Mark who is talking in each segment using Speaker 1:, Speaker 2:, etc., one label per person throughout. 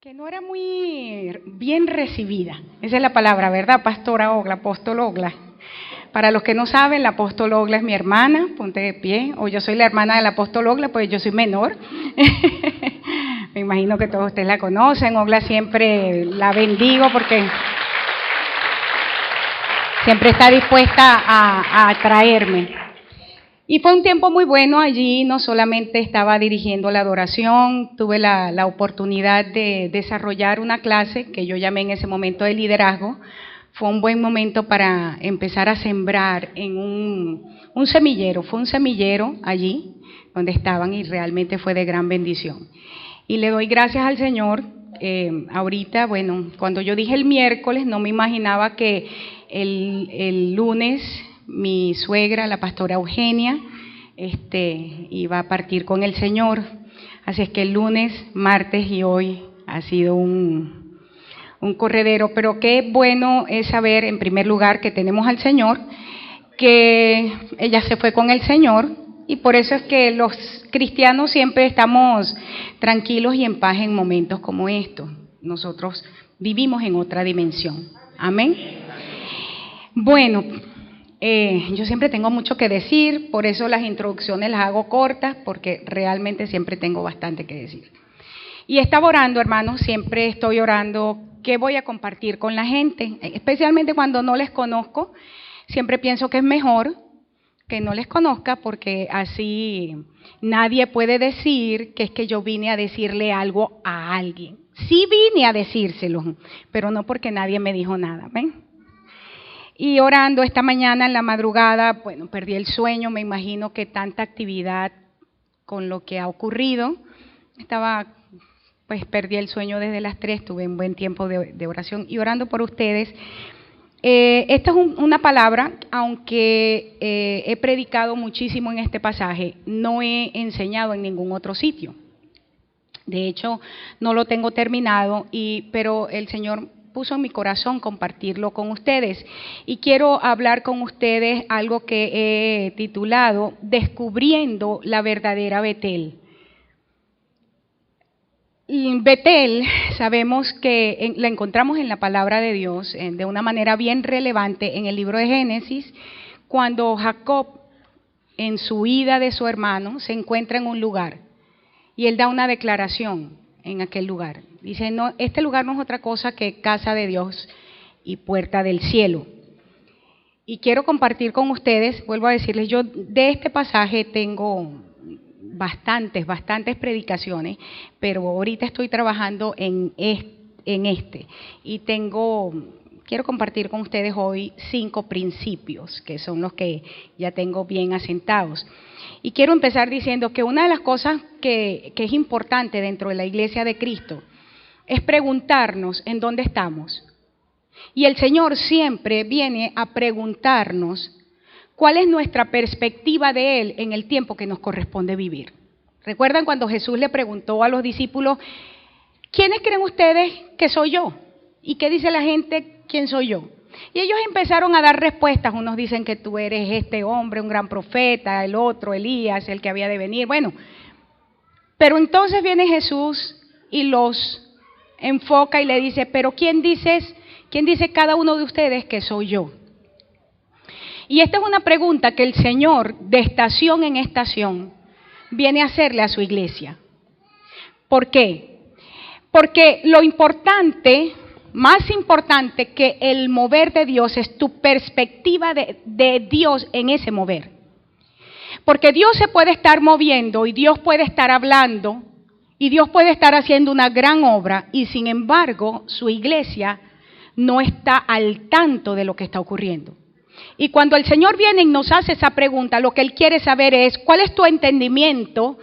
Speaker 1: que no era muy bien recibida. Esa es la palabra, ¿verdad, Pastora Ogla, Apóstol Ogla? Para los que no saben, la Apóstol Ogla es mi hermana, ponte de pie, o yo soy la hermana del Apóstol Ogla, pues yo soy menor. Me imagino que todos ustedes la conocen. Ogla siempre la bendigo porque siempre está dispuesta a traerme. Y fue un tiempo muy bueno allí, no solamente estaba dirigiendo la adoración, tuve la oportunidad de desarrollar una clase que yo llamé en ese momento de liderazgo. Fue un buen momento para empezar a sembrar en un semillero, fue un semillero allí donde estaban y realmente fue de gran bendición. Y le doy gracias al Señor. Ahorita, bueno, cuando yo dije el miércoles, no me imaginaba que el lunes mi suegra, la pastora Eugenia, iba a partir con el Señor. Así es que el lunes, martes y hoy ha sido un corredero, pero qué bueno es saber, en primer lugar, que tenemos al Señor, que ella se fue con el Señor, y por eso es que los cristianos siempre estamos tranquilos y en paz en momentos como estos. Nosotros vivimos en otra dimensión. Amén. Bueno, yo siempre tengo mucho que decir, por eso las introducciones las hago cortas, porque realmente siempre tengo bastante que decir. Y estaba orando, hermanos, siempre estoy orando qué voy a compartir con la gente, especialmente cuando no les conozco. Siempre pienso que es mejor que no les conozca, porque así nadie puede decir que es que yo vine a decirle algo a alguien. Sí vine a decírselo, pero no porque nadie me dijo nada, ¿ven? Y orando esta mañana en la madrugada, bueno, perdí el sueño, me imagino que tanta actividad con lo que ha ocurrido. Perdí el sueño desde las 3, tuve un buen tiempo de oración y orando por ustedes. Esta es una palabra, aunque he predicado muchísimo en este pasaje, no he enseñado en ningún otro sitio. De hecho, no lo tengo terminado, pero el Señor puso en mi corazón compartirlo con ustedes. Y quiero hablar con ustedes algo que he titulado Descubriendo la verdadera Betel. Betel, sabemos que la encontramos en la palabra de Dios de una manera bien relevante en el libro de Génesis, cuando Jacob, en su huida de su hermano, se encuentra en un lugar y él da una declaración en aquel lugar. Dice, no, este lugar no es otra cosa que casa de Dios y puerta del cielo. Y quiero compartir con ustedes, vuelvo a decirles, yo de este pasaje tengo bastantes predicaciones, pero ahorita estoy trabajando en este y quiero compartir con ustedes hoy 5 principios que son los que ya tengo bien asentados. Y quiero empezar diciendo que una de las cosas que es importante dentro de la Iglesia de Cristo es preguntarnos en dónde estamos. Y el Señor siempre viene a preguntarnos cuál es nuestra perspectiva de Él en el tiempo que nos corresponde vivir. ¿Recuerdan cuando Jesús le preguntó a los discípulos, ¿quiénes creen ustedes que soy yo? ¿Y qué dice la gente, quién soy yo? Y ellos empezaron a dar respuestas. Unos dicen que tú eres este hombre, un gran profeta, el otro, Elías, el que había de venir. Bueno, pero entonces viene Jesús y los enfoca y le dice, pero ¿quién dice cada uno de ustedes que soy yo? Y esta es una pregunta que el Señor, de estación en estación, viene a hacerle a su iglesia. ¿Por qué? Porque lo importante, más importante que el mover de Dios, es tu perspectiva de Dios en ese mover. Porque Dios se puede estar moviendo y Dios puede estar hablando y Dios puede estar haciendo una gran obra y sin embargo su iglesia no está al tanto de lo que está ocurriendo. Y cuando el Señor viene y nos hace esa pregunta, lo que Él quiere saber es, ¿cuál es tu entendimiento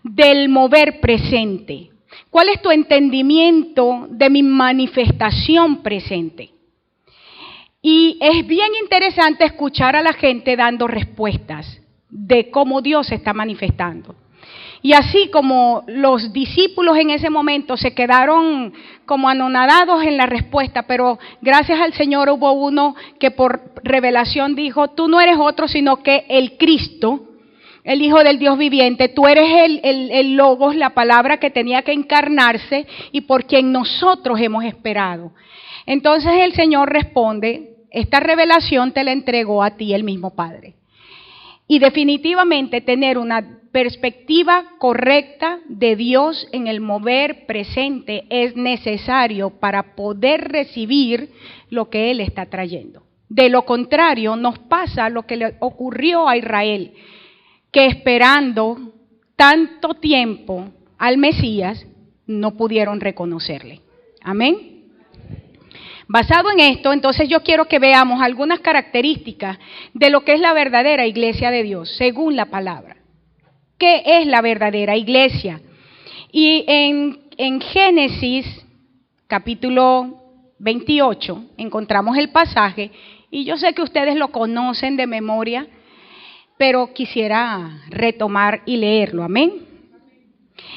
Speaker 1: del mover presente? ¿Cuál es tu entendimiento de mi manifestación presente? Y es bien interesante escuchar a la gente dando respuestas de cómo Dios se está manifestando. Y así como los discípulos en ese momento se quedaron como anonadados en la respuesta, pero gracias al Señor hubo uno que por revelación dijo, tú no eres otro sino que el Cristo, el Hijo del Dios viviente, tú eres el Logos, la palabra que tenía que encarnarse y por quien nosotros hemos esperado. Entonces el Señor responde, esta revelación te la entregó a ti el mismo Padre. Y definitivamente tener una perspectiva correcta de Dios en el mover presente es necesario para poder recibir lo que Él está trayendo. De lo contrario, nos pasa lo que le ocurrió a Israel, que esperando tanto tiempo al Mesías, no pudieron reconocerle. Amén. Basado en esto, entonces yo quiero que veamos algunas características de lo que es la verdadera iglesia de Dios, según la palabra. ¿Qué es la verdadera iglesia? Y en Génesis, capítulo 28, encontramos el pasaje, y yo sé que ustedes lo conocen de memoria, pero quisiera retomar y leerlo, amén.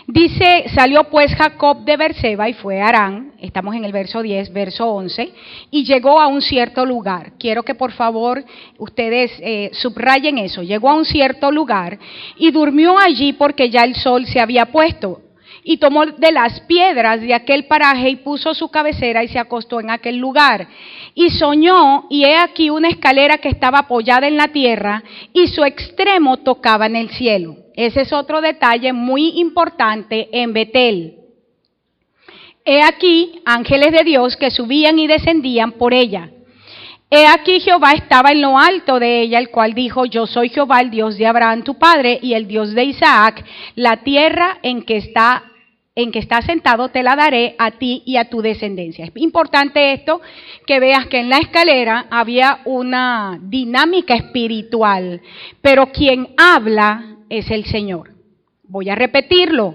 Speaker 1: Dice, salió pues Jacob de Berseba y fue a Harán, estamos en el verso 10, verso 11, y llegó a un cierto lugar. Quiero que por favor ustedes subrayen eso. Llegó a un cierto lugar y durmió allí porque ya el sol se había puesto. Y tomó de las piedras de aquel paraje y puso su cabecera y se acostó en aquel lugar. Y soñó, y he aquí una escalera que estaba apoyada en la tierra y su extremo tocaba en el cielo. Ese es otro detalle muy importante en Betel. He aquí ángeles de Dios que subían y descendían por ella. He aquí Jehová estaba en lo alto de ella, el cual dijo, yo soy Jehová, el Dios de Abraham tu padre y el Dios de Isaac. La tierra en que está sentado te la daré a ti y a tu descendencia. Es importante esto, que veas que en la escalera había una dinámica espiritual, pero quien habla es el Señor. Voy a repetirlo,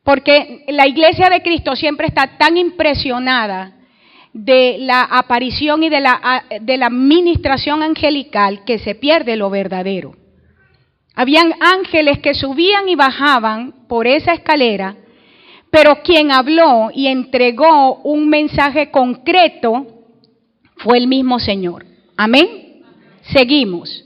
Speaker 1: porque la iglesia de Cristo siempre está tan impresionada de la aparición y de la ministración angelical que se pierde lo verdadero. Habían ángeles que subían y bajaban por esa escalera, pero quien habló y entregó un mensaje concreto fue el mismo Señor. Amén. Seguimos.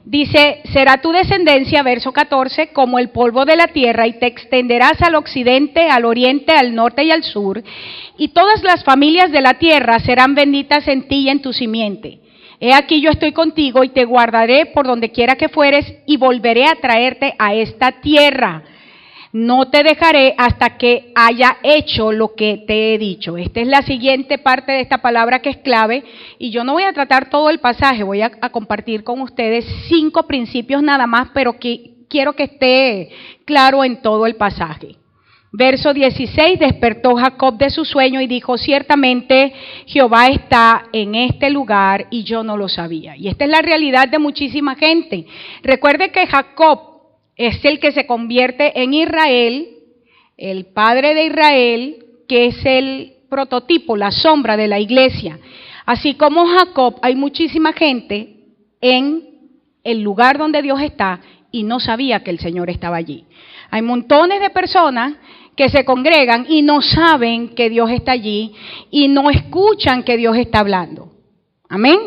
Speaker 1: Dice, será tu descendencia, verso 14, como el polvo de la tierra, y te extenderás al occidente, al oriente, al norte y al sur, y todas las familias de la tierra serán benditas en ti y en tu simiente. He aquí yo estoy contigo y te guardaré por donde quiera que fueres y volveré a traerte a esta tierra. No te dejaré hasta que haya hecho lo que te he dicho. Esta es la siguiente parte de esta palabra que es clave y yo no voy a tratar todo el pasaje, voy a compartir con ustedes 5 principios nada más, pero que quiero que esté claro en todo el pasaje. Verso 16, despertó Jacob de su sueño y dijo, ciertamente Jehová está en este lugar y yo no lo sabía. Y esta es la realidad de muchísima gente. Recuerde que Jacob es el que se convierte en Israel, el padre de Israel, que es el prototipo, la sombra de la iglesia. Así como Jacob, hay muchísima gente en el lugar donde Dios está y no sabía que el Señor estaba allí. Hay montones de personas que se congregan y no saben que Dios está allí y no escuchan que Dios está hablando. Amén.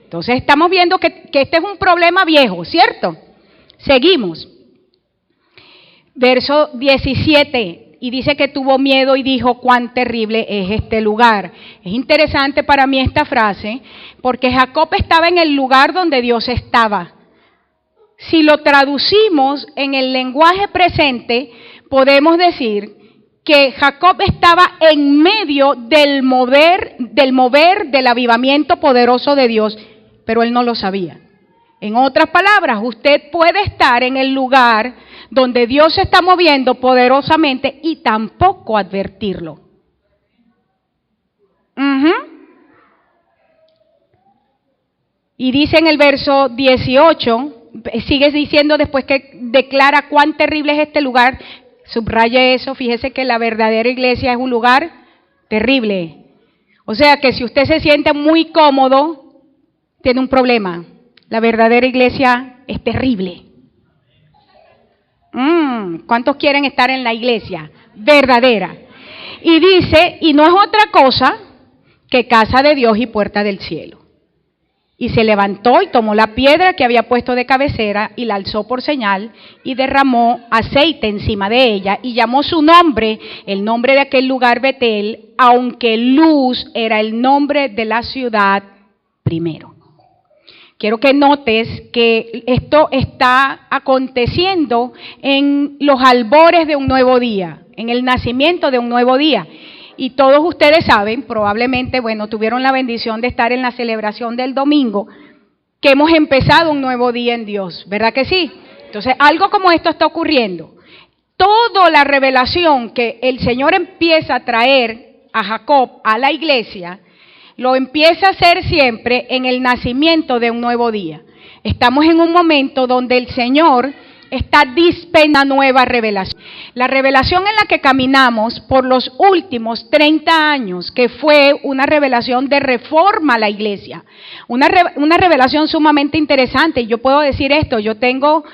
Speaker 1: Entonces estamos viendo que este es un problema viejo, ¿cierto? Seguimos. Verso 17, y dice que tuvo miedo y dijo, cuán terrible es este lugar. Es interesante para mí esta frase, porque Jacob estaba en el lugar donde Dios estaba. Si lo traducimos en el lenguaje presente, podemos decir que Jacob estaba en medio del mover del avivamiento poderoso de Dios, pero él no lo sabía. En otras palabras, usted puede estar en el lugar donde Dios se está moviendo poderosamente y tampoco advertirlo. Y dice en el verso 18, sigue diciendo después que declara cuán terrible es este lugar, subraye eso, fíjese que la verdadera iglesia es un lugar terrible. O sea que si usted se siente muy cómodo, tiene un problema. La verdadera iglesia es terrible. ¿Cuántos quieren estar en la iglesia verdadera? Y dice, y no es otra cosa que casa de Dios y puerta del cielo. Y se levantó y tomó la piedra que había puesto de cabecera y la alzó por señal y derramó aceite encima de ella y llamó su nombre, el nombre de aquel lugar Betel, aunque Luz era el nombre de la ciudad primero. Quiero que notes que esto está aconteciendo en los albores de un nuevo día, en el nacimiento de un nuevo día. Y todos ustedes saben, probablemente, tuvieron la bendición de estar en la celebración del domingo, que hemos empezado un nuevo día en Dios, ¿verdad que sí? Entonces, algo como esto está ocurriendo. Toda la revelación que el Señor empieza a traer a Jacob, a la iglesia, lo empieza a hacer siempre en el nacimiento de un nuevo día. Estamos en un momento donde el Señor está dispensando una nueva revelación. La revelación en la que caminamos por los últimos 30 años, que fue una revelación de reforma a la iglesia, una revelación sumamente interesante. Y yo puedo decir esto, yo tengo,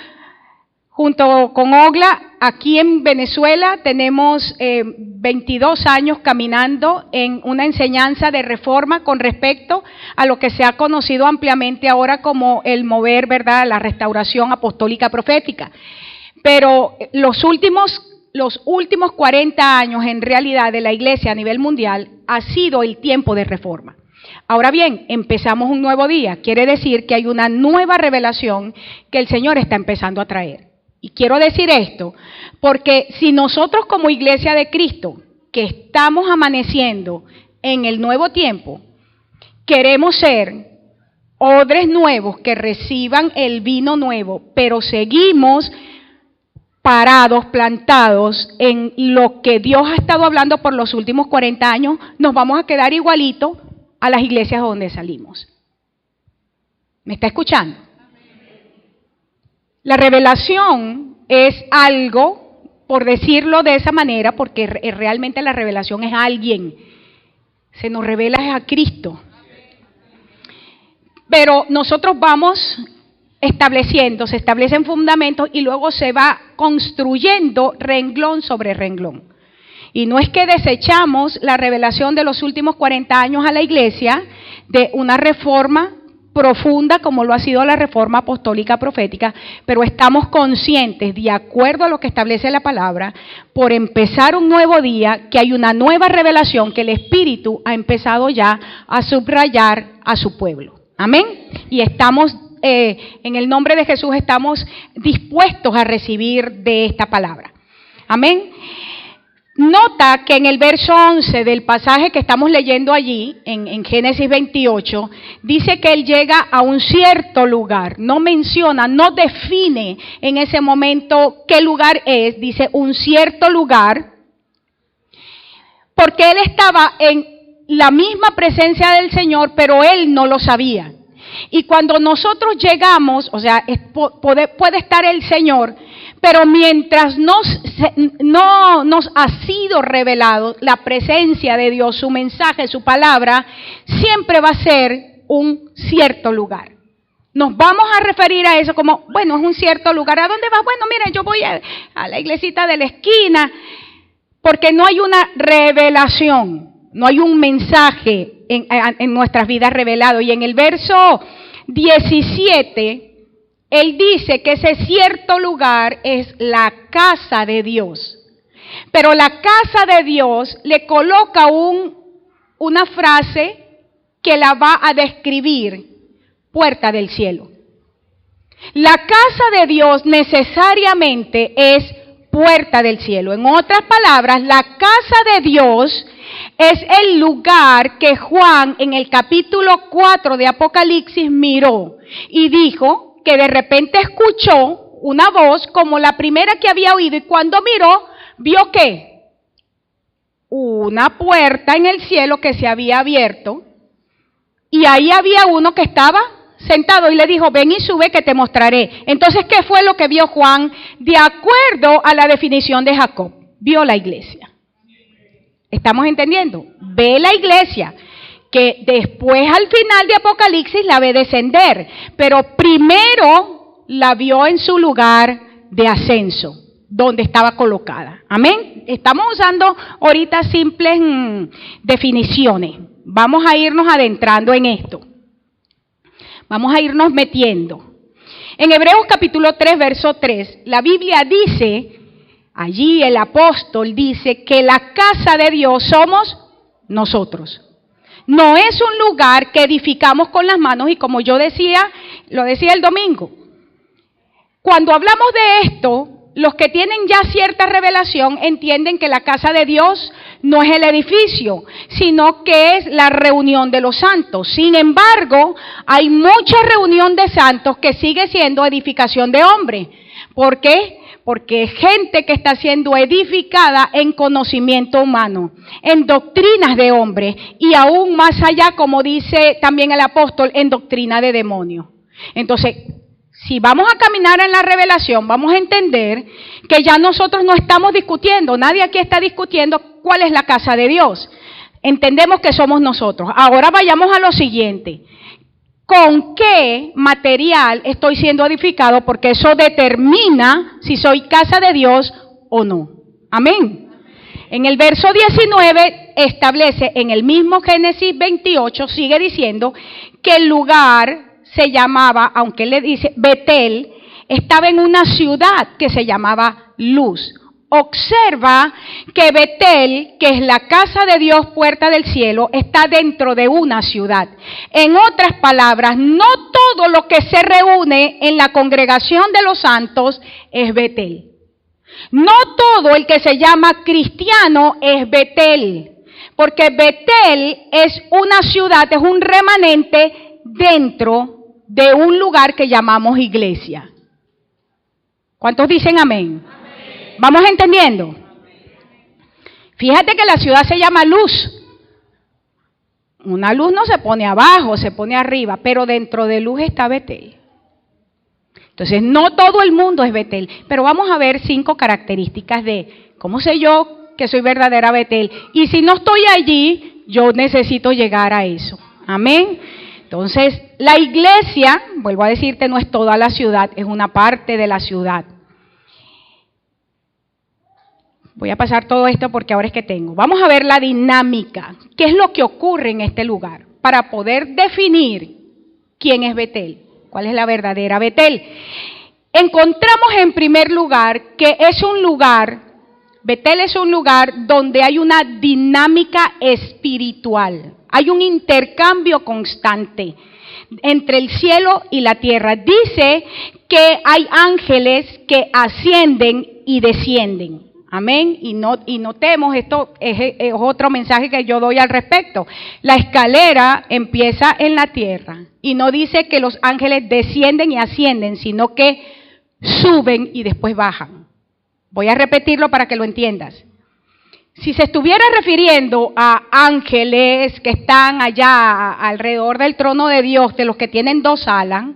Speaker 1: junto con Ogla, aquí en Venezuela tenemos 22 años caminando en una enseñanza de reforma con respecto a lo que se ha conocido ampliamente ahora como el mover, ¿verdad?, la restauración apostólica profética. Pero los últimos 40 años en realidad de la iglesia a nivel mundial ha sido el tiempo de reforma. Ahora bien, empezamos un nuevo día, quiere decir que hay una nueva revelación que el Señor está empezando a traer. Y quiero decir esto, porque si nosotros como iglesia de Cristo, que estamos amaneciendo en el nuevo tiempo, queremos ser odres nuevos que reciban el vino nuevo, pero seguimos parados, plantados en lo que Dios ha estado hablando por los últimos 40 años, nos vamos a quedar igualito a las iglesias donde salimos. ¿Me está escuchando? La revelación es algo, por decirlo de esa manera, porque realmente la revelación es a alguien. Se nos revela a Cristo. Pero nosotros vamos estableciendo, se establecen fundamentos y luego se va construyendo renglón sobre renglón. Y no es que desechamos la revelación de los últimos 40 años a la iglesia de una reforma profunda como lo ha sido la reforma apostólica profética, pero estamos conscientes, de acuerdo a lo que establece la palabra, por empezar un nuevo día, que hay una nueva revelación que el Espíritu ha empezado ya a subrayar a su pueblo. Amén. Y estamos, en el nombre de Jesús, estamos dispuestos a recibir de esta palabra. Amén. Nota que en el verso 11 del pasaje que estamos leyendo allí, en Génesis 28, dice que él llega a un cierto lugar. No menciona, no define en ese momento qué lugar es, dice un cierto lugar, porque él estaba en la misma presencia del Señor, pero él no lo sabía. Y cuando nosotros llegamos, o sea, puede estar el Señor, pero mientras no nos ha sido revelado la presencia de Dios, su mensaje, su palabra, siempre va a ser un cierto lugar. Nos vamos a referir a eso como, bueno, es un cierto lugar. ¿A dónde vas? Bueno, mira, yo voy a la iglesita de la esquina, porque no hay una revelación, no hay un mensaje en nuestras vidas revelado. Y en el verso 17... él dice que ese cierto lugar es la casa de Dios. Pero la casa de Dios le coloca una frase que la va a describir: puerta del cielo. La casa de Dios necesariamente es puerta del cielo. En otras palabras, la casa de Dios es el lugar que Juan en el capítulo 4 de Apocalipsis miró y dijo que de repente escuchó una voz como la primera que había oído, y cuando miró, vio que una puerta en el cielo que se había abierto, y ahí había uno que estaba sentado y le dijo: ven y sube que te mostraré. Entonces, ¿qué fue lo que vio Juan? De acuerdo a la definición de Jacob, vio la iglesia. ¿Estamos entendiendo? Ve la iglesia, que después al final de Apocalipsis la ve descender, pero primero la vio en su lugar de ascenso, donde estaba colocada. Amén. Estamos usando ahorita simples definiciones. Vamos a irnos adentrando en esto. Vamos a irnos metiendo. En Hebreos capítulo 3, verso 3, la Biblia dice, allí el apóstol dice que la casa de Dios somos nosotros. No es un lugar que edificamos con las manos y como yo decía, lo decía el domingo. Cuando hablamos de esto, los que tienen ya cierta revelación entienden que la casa de Dios no es el edificio, sino que es la reunión de los santos. Sin embargo, hay mucha reunión de santos que sigue siendo edificación de hombres. ¿Por qué? Porque es gente que está siendo edificada en conocimiento humano, en doctrinas de hombres y aún más allá, como dice también el apóstol, en doctrina de demonios. Entonces, si vamos a caminar en la revelación, vamos a entender que ya nosotros no estamos discutiendo, nadie aquí está discutiendo cuál es la casa de Dios. Entendemos que somos nosotros. Ahora vayamos a lo siguiente. ¿Con qué material estoy siendo edificado? Porque eso determina si soy casa de Dios o no. Amén. En el verso 19 establece, en el mismo Génesis 28, sigue diciendo que el lugar se llamaba, aunque él le dice Betel, estaba en una ciudad que se llamaba Luz. Observa que Betel, que es la casa de Dios, puerta del cielo, está dentro de una ciudad. En otras palabras, no todo lo que se reúne en la congregación de los santos es Betel. No todo el que se llama cristiano es Betel, porque Betel es una ciudad, es un remanente dentro de un lugar que llamamos iglesia. ¿Cuántos dicen amén? Amén. ¿Vamos entendiendo? Amén. Fíjate que la ciudad se llama Luz. Una luz no se pone abajo, se pone arriba, pero dentro de Luz está Betel. Entonces, no todo el mundo es Betel, pero vamos a ver 5 características de cómo sé yo que soy verdadera Betel. Y si no estoy allí, yo necesito llegar a eso. Amén. Entonces, la iglesia, vuelvo a decirte, no es toda la ciudad, es una parte de la ciudad. Voy a pasar todo esto porque ahora es que tengo. Vamos a ver la dinámica. ¿Qué es lo que ocurre en este lugar? Para poder definir quién es Betel, cuál es la verdadera Betel. Encontramos en primer lugar que es un lugar, Betel es un lugar donde hay una dinámica espiritual. Hay un intercambio constante entre el cielo y la tierra. Dice que hay ángeles que ascienden y descienden. Amén. Y notemos, esto es otro mensaje que yo doy al respecto. La escalera empieza en la tierra y no dice que los ángeles descienden y ascienden, sino que suben y después bajan. Voy a repetirlo para que lo entiendas. Si se estuviera refiriendo a ángeles que están allá alrededor del trono de Dios, de los que tienen 2 alas,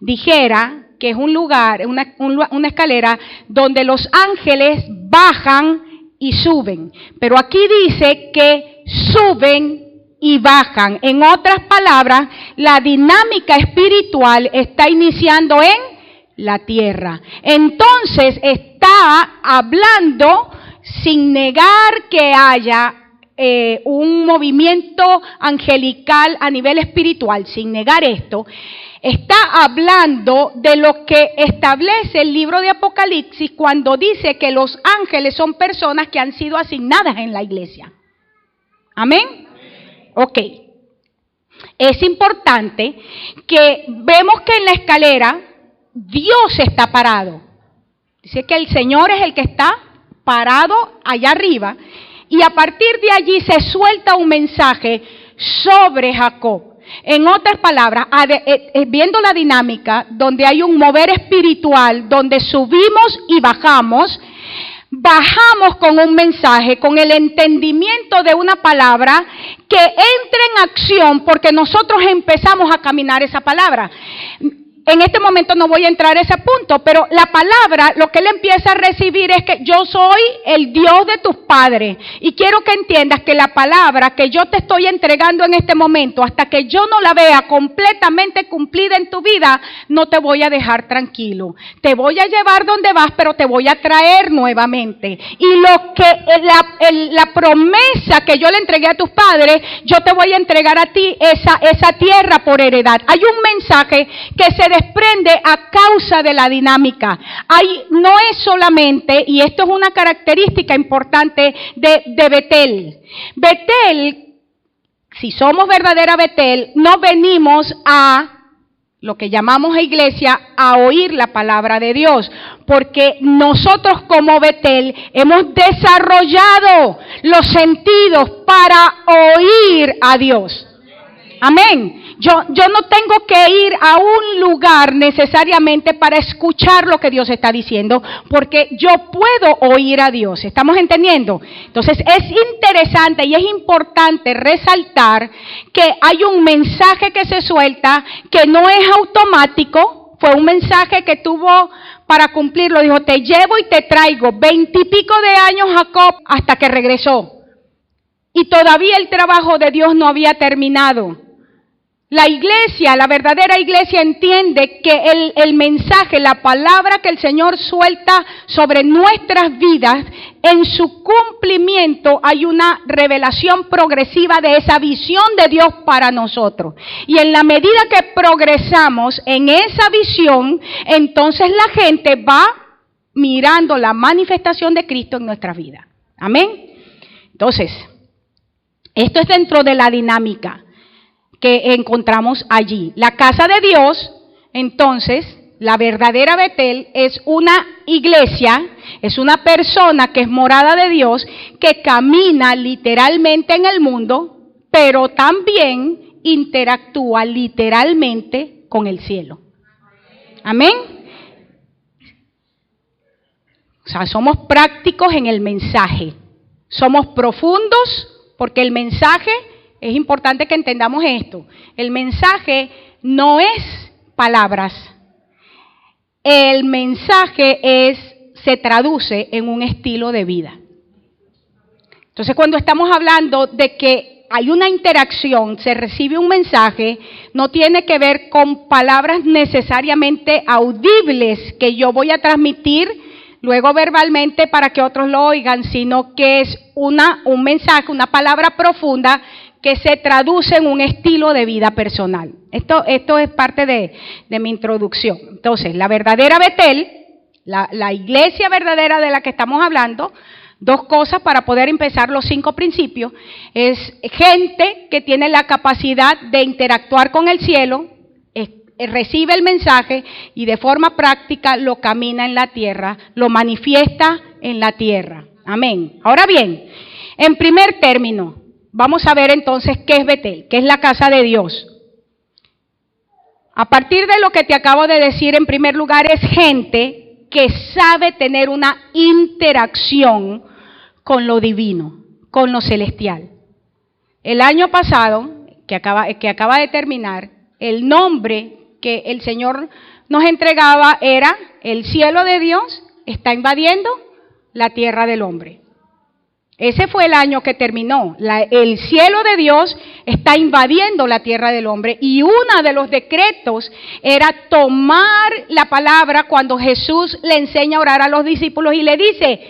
Speaker 1: dijera que es un lugar, una escalera donde los ángeles bajan y suben. Pero aquí dice que suben y bajan. En otras palabras, la dinámica espiritual está iniciando en la tierra. Entonces está hablando sin negar que haya un movimiento angelical a nivel espiritual, sin negar esto, está hablando de lo que establece el libro de Apocalipsis cuando dice que los ángeles son personas que han sido asignadas en la iglesia. ¿Amén? Ok. Es importante que vemos que en la escalera Dios está parado. Dice que el Señor es el que está parado allá arriba y a partir de allí se suelta un mensaje sobre Jacob. En otras palabras, viendo la dinámica donde hay un mover espiritual, donde subimos y bajamos con un mensaje, con el entendimiento de una palabra que entra en acción porque nosotros empezamos a caminar esa palabra. en este momento no voy a entrar a ese punto, pero la palabra, lo que él empieza a recibir es que yo soy el Dios de tus padres. Y quiero que entiendas que la palabra que yo te estoy entregando en este momento, hasta que yo no la vea completamente cumplida en tu vida, no te voy a dejar tranquilo. Te voy a llevar donde vas, pero te voy a traer nuevamente. Y lo que la promesa que yo le entregué a tus padres, yo te voy a entregar a ti esa tierra por heredad. Hay un mensaje que se desprende a causa de la dinámica. No es solamente, y esto es una característica importante de Betel. Betel, si somos verdadera Betel, no venimos a lo que llamamos a iglesia a oír la palabra de Dios, porque nosotros como Betel hemos desarrollado los sentidos para oír a Dios. Amén. Yo no tengo que ir a un lugar necesariamente para escuchar lo que Dios está diciendo, porque yo puedo oír a Dios. ¿Estamos entendiendo? Entonces es interesante y es importante resaltar que hay un mensaje que se suelta que no es automático. Fue un mensaje que tuvo para cumplirlo. Dijo, te llevo y te traigo. 20 y pico de años Jacob hasta que regresó. Y todavía el trabajo de Dios no había terminado. La iglesia, la verdadera iglesia entiende que el mensaje, la palabra que el Señor suelta sobre nuestras vidas, en su cumplimiento hay una revelación progresiva de esa visión de Dios para nosotros. Y en la medida que progresamos en esa visión, entonces la gente va mirando la manifestación de Cristo en nuestra vida. Amén. Entonces, esto es dentro de la dinámica que encontramos allí. La casa de Dios, entonces, la verdadera Betel es una iglesia, es una persona que es morada de Dios, que camina literalmente en el mundo, pero también interactúa literalmente con el cielo. Amén. O sea, somos prácticos en el mensaje, somos profundos, porque el mensaje, es importante que entendamos esto, el mensaje no es palabras, el mensaje se traduce en un estilo de vida. Entonces, cuando estamos hablando de que hay una interacción, se recibe un mensaje, no tiene que ver con palabras necesariamente audibles que yo voy a transmitir luego verbalmente para que otros lo oigan, sino que es un mensaje, una palabra profunda que se traduce en un estilo de vida personal. Esto es parte de mi introducción. Entonces, la verdadera Betel, la iglesia verdadera de la que estamos hablando, dos cosas para poder empezar los 5 principios, es gente que tiene la capacidad de interactuar con el cielo, recibe el mensaje y de forma práctica lo camina en la tierra, lo manifiesta en la tierra. Amén. Ahora bien, en primer término, vamos a ver entonces qué es Betel, qué es la casa de Dios. A partir de lo que te acabo de decir, en primer lugar, es gente que sabe tener una interacción con lo divino, con lo celestial. El año pasado, que acaba de terminar, el nombre que el Señor nos entregaba era: el cielo de Dios está invadiendo la tierra del hombre. Ese fue el año que terminó. El cielo de Dios está invadiendo la tierra del hombre. Y uno de los decretos era tomar la palabra cuando Jesús le enseña a orar a los discípulos y le dice: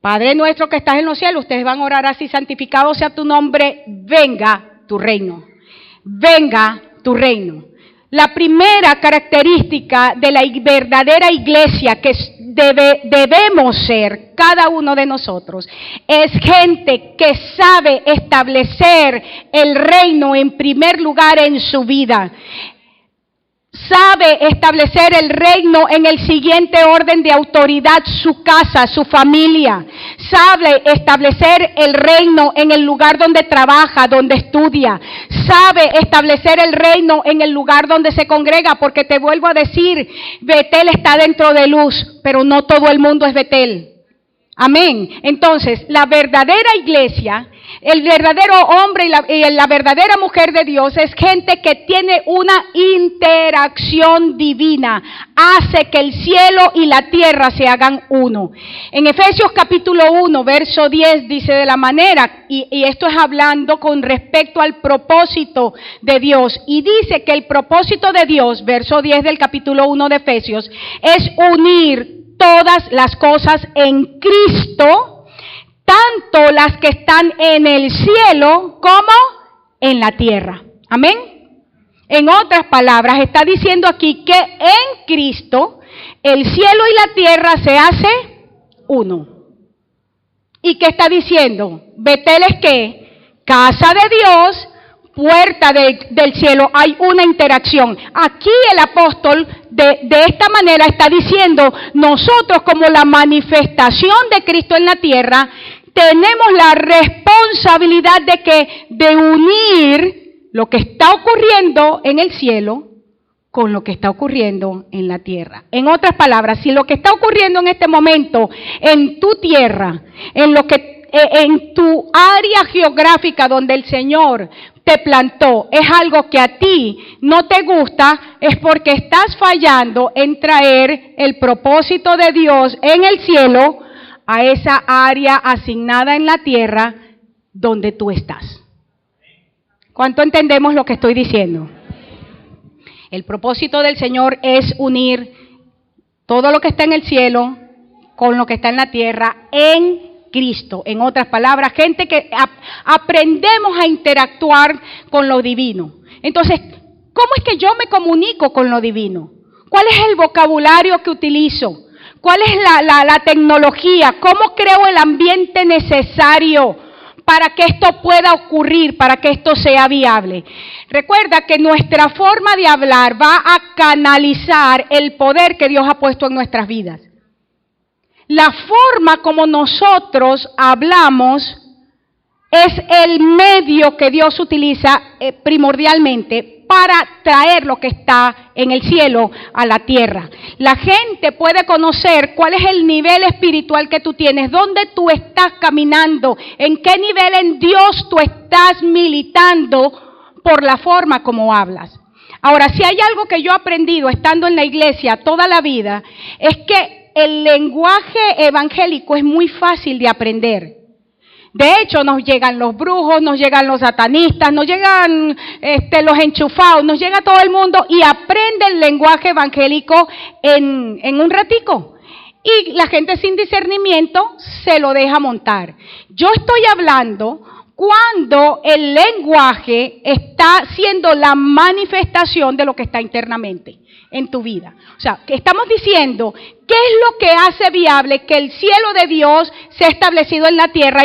Speaker 1: Padre nuestro que estás en los cielos, ustedes van a orar así: santificado sea tu nombre, venga tu reino. Venga tu reino. La primera característica de la verdadera iglesia que debemos ser cada uno de nosotros es gente que sabe establecer el reino en primer lugar en su vida. Sabe establecer el reino en el siguiente orden de autoridad: su casa, su familia. Sabe establecer el reino en el lugar donde trabaja, donde estudia. Sabe establecer el reino en el lugar donde se congrega, porque te vuelvo a decir, Betel está dentro de luz, pero no todo el mundo es Betel. Amén. Entonces, la verdadera iglesia, el verdadero hombre y la verdadera mujer de Dios es gente que tiene una interacción divina. Hace que el cielo y la tierra se hagan uno. En Efesios capítulo 1, verso 10 dice de la manera, y esto es hablando con respecto al propósito de Dios. Y dice que el propósito de Dios, verso 10 del capítulo 1 de Efesios, es unir todas las cosas en Cristo, tanto las que están en el cielo como en la tierra. Amén. En otras palabras, está diciendo aquí que en Cristo el cielo y la tierra se hace uno. ¿Y qué está diciendo? Betel es que casa de Dios, puerta del cielo, hay una interacción. Aquí el apóstol de esta manera está diciendo, nosotros como la manifestación de Cristo en la tierra, tenemos la responsabilidad de unir lo que está ocurriendo en el cielo con lo que está ocurriendo en la tierra. En otras palabras, si lo que está ocurriendo en este momento en tu tierra, en tu área geográfica donde el Señor te plantó, es algo que a ti no te gusta, es porque estás fallando en traer el propósito de Dios en el cielo a esa área asignada en la tierra donde tú estás. ¿Cuánto entendemos lo que estoy diciendo? El propósito del Señor es unir todo lo que está en el cielo con lo que está en la tierra en Cristo. En otras palabras, gente que aprendemos a interactuar con lo divino. Entonces, ¿cómo es que yo me comunico con lo divino? ¿Cuál es el vocabulario que utilizo? ¿Cuál es la tecnología? ¿Cómo creo el ambiente necesario para que esto pueda ocurrir, para que esto sea viable? Recuerda que nuestra forma de hablar va a canalizar el poder que Dios ha puesto en nuestras vidas. La forma como nosotros hablamos es el medio que Dios utiliza primordialmente para traer lo que está en el cielo a la tierra. La gente puede conocer cuál es el nivel espiritual que tú tienes, dónde tú estás caminando, en qué nivel en Dios tú estás militando por la forma como hablas. Ahora, si hay algo que yo he aprendido estando en la iglesia toda la vida, es que el lenguaje evangélico es muy fácil de aprender. De hecho, nos llegan los brujos, nos llegan los satanistas, nos llegan los enchufados, nos llega todo el mundo y aprende el lenguaje evangélico en un ratico. Y la gente sin discernimiento se lo deja montar. Yo estoy hablando cuando el lenguaje está siendo la manifestación de lo que está internamente en tu vida. O sea, que estamos diciendo qué es lo que hace viable que el cielo de Dios sea establecido en la tierra,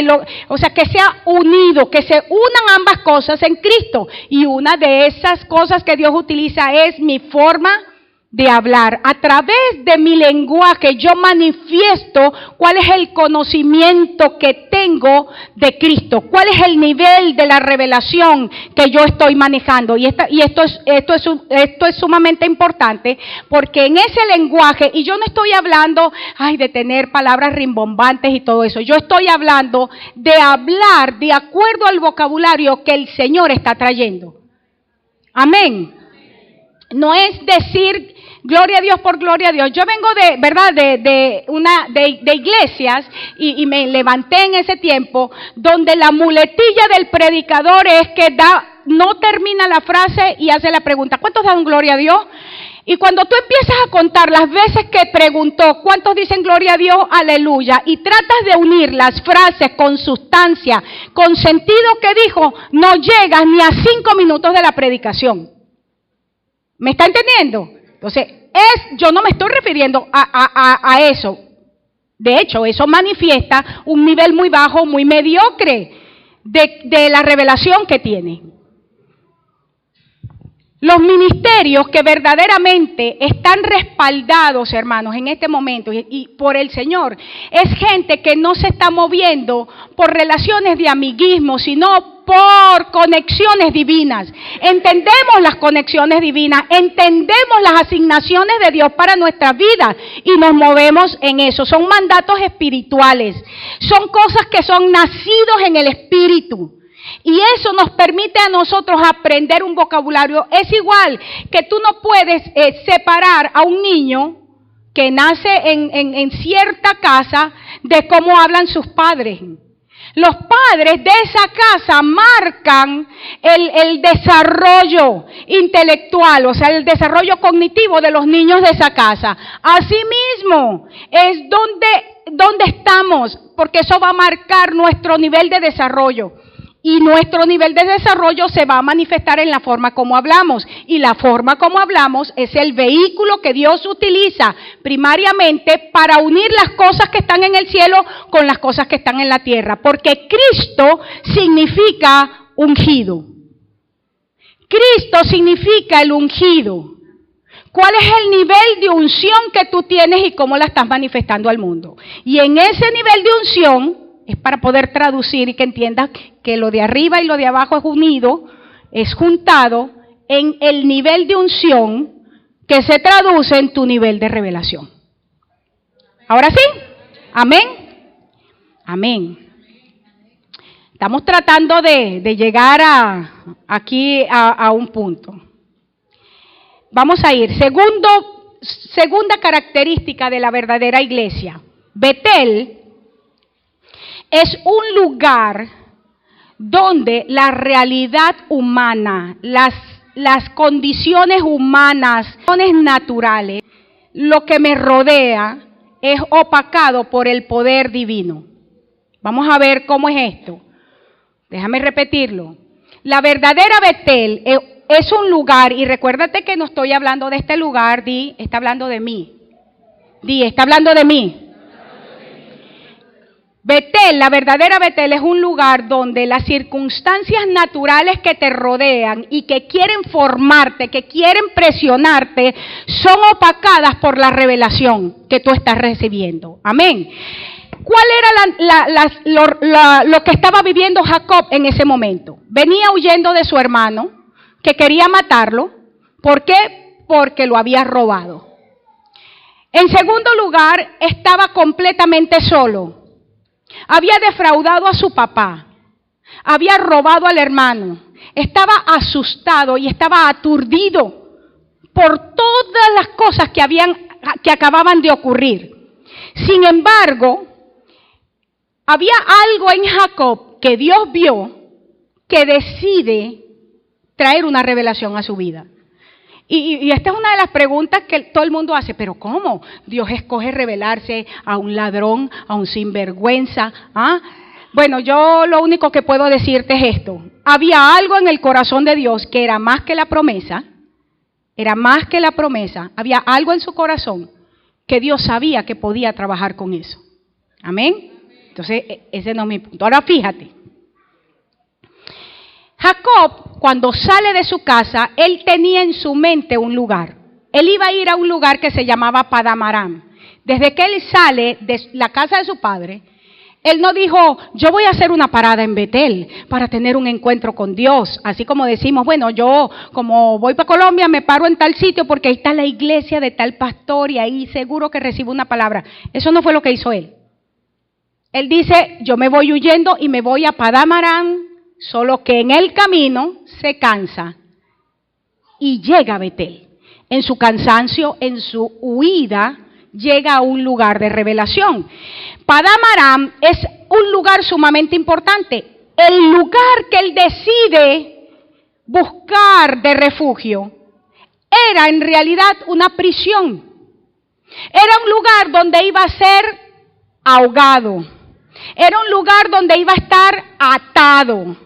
Speaker 1: o sea, que sea unido, que se unan ambas cosas en Cristo. Y una de esas cosas que Dios utiliza es mi forma de hablar. A través de mi lenguaje yo manifiesto cuál es el conocimiento que tengo de Cristo, cuál es el nivel de la revelación que yo estoy manejando. Y esto es sumamente importante, porque en ese lenguaje, y yo no estoy hablando de tener palabras rimbombantes y todo eso, yo estoy hablando de hablar de acuerdo al vocabulario que el Señor está trayendo. Amén. No es decir gloria a Dios por gloria a Dios. Yo vengo de iglesias y me levanté en ese tiempo donde la muletilla del predicador es que no termina la frase y hace la pregunta, ¿cuántos dan gloria a Dios? Y cuando tú empiezas a contar las veces que preguntó, ¿cuántos dicen gloria a Dios? Aleluya. Y tratas de unir las frases con sustancia, con sentido que dijo, no llegas ni a 5 minutos de la predicación. ¿Me está entendiendo? Entonces, yo no me estoy refiriendo a eso. De hecho, eso manifiesta un nivel muy bajo, muy mediocre de la revelación que tiene. Los ministerios que verdaderamente están respaldados, hermanos, en este momento y por el Señor, es gente que no se está moviendo por relaciones de amiguismo, sino por conexiones divinas. Entendemos las conexiones divinas, entendemos las asignaciones de Dios para nuestra vida y nos movemos en eso. Son mandatos espirituales, son cosas que son nacidos en el espíritu. Y eso nos permite a nosotros aprender un vocabulario. Es igual que tú no puedes separar a un niño que nace en cierta casa de cómo hablan sus padres. Los padres de esa casa marcan el desarrollo intelectual, o sea, el desarrollo cognitivo de los niños de esa casa. Asimismo, es donde estamos, porque eso va a marcar nuestro nivel de desarrollo. Y nuestro nivel de desarrollo se va a manifestar en la forma como hablamos. Y la forma como hablamos es el vehículo que Dios utiliza primariamente para unir las cosas que están en el cielo con las cosas que están en la tierra. Porque Cristo significa ungido. Cristo significa el ungido. ¿Cuál es el nivel de unción que tú tienes y cómo la estás manifestando al mundo? Y en ese nivel de unción es para poder traducir y que entiendas que lo de arriba y lo de abajo es unido, es juntado en el nivel de unción que se traduce en tu nivel de revelación. ¿Ahora sí? ¿Amén? Amén. Estamos tratando de llegar aquí a un punto. Vamos a ir. Segunda característica de la verdadera iglesia. Betel es un lugar donde la realidad humana, las condiciones humanas, naturales, lo que me rodea es opacado por el poder divino. Vamos a ver cómo es esto. Déjame repetirlo. La verdadera Betel es un lugar, y recuérdate que no estoy hablando de este lugar, está hablando de mí. Está hablando de mí. Betel, la verdadera Betel es un lugar donde las circunstancias naturales que te rodean y que quieren formarte, que quieren presionarte, son opacadas por la revelación que tú estás recibiendo. Amén. ¿Cuál era lo que estaba viviendo Jacob en ese momento? Venía huyendo de su hermano, que quería matarlo. ¿Por qué? Porque lo había robado. En segundo lugar, estaba completamente solo. Había defraudado a su papá, había robado al hermano, estaba asustado y estaba aturdido por todas las cosas que acababan de ocurrir. Sin embargo, había algo en Jacob que Dios vio que decide traer una revelación a su vida. Y esta es una de las preguntas que todo el mundo hace, pero ¿cómo? Dios escoge revelarse a un ladrón, a un sinvergüenza. Bueno, yo lo único que puedo decirte es esto. Había algo en el corazón de Dios que era más que la promesa, había algo en su corazón que Dios sabía que podía trabajar con eso. ¿Amén? Entonces, ese no es mi punto. Ahora fíjate. Jacob, cuando sale de su casa, él tenía en su mente un lugar. Él iba a ir a un lugar que se llamaba Padán Aram. Desde que él sale de la casa de su padre, él no dijo, yo voy a hacer una parada en Betel para tener un encuentro con Dios. Así como decimos, bueno, yo como voy para Colombia me paro en tal sitio porque ahí está la iglesia de tal pastor y ahí seguro que recibo una palabra. Eso no fue lo que hizo él. Él dice, yo me voy huyendo y me voy a Padán Aram. Solo que en el camino se cansa y llega a Betel. En su cansancio, en su huida, llega a un lugar de revelación. Padán Aram es un lugar sumamente importante. El lugar que él decide buscar de refugio era en realidad una prisión. Era un lugar donde iba a ser ahogado. Era un lugar donde iba a estar atado.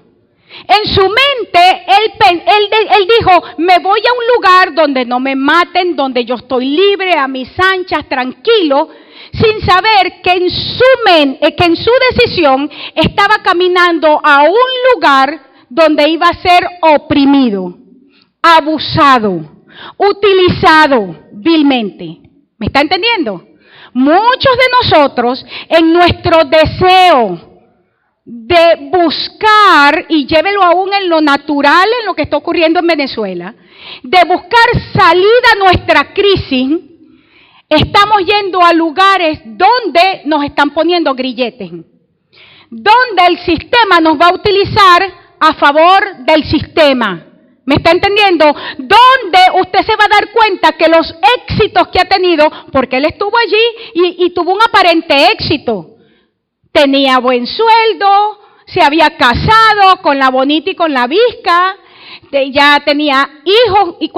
Speaker 1: En su mente, él dijo, me voy a un lugar donde no me maten, donde yo estoy libre, a mis anchas, tranquilo, sin saber que en su decisión estaba caminando a un lugar donde iba a ser oprimido, abusado, utilizado vilmente. ¿Me está entendiendo? Muchos de nosotros, en nuestro deseo de buscar, y llévelo aún en lo natural, en lo que está ocurriendo en Venezuela, de buscar salida a nuestra crisis, estamos yendo a lugares donde nos están poniendo grilletes, donde el sistema nos va a utilizar a favor del sistema. ¿Me está entendiendo? Donde usted se va a dar cuenta que los éxitos que ha tenido, porque él estuvo allí y tuvo un aparente éxito. Tenía buen sueldo, se había casado con la bonita y con la visca, ya tenía hijos, y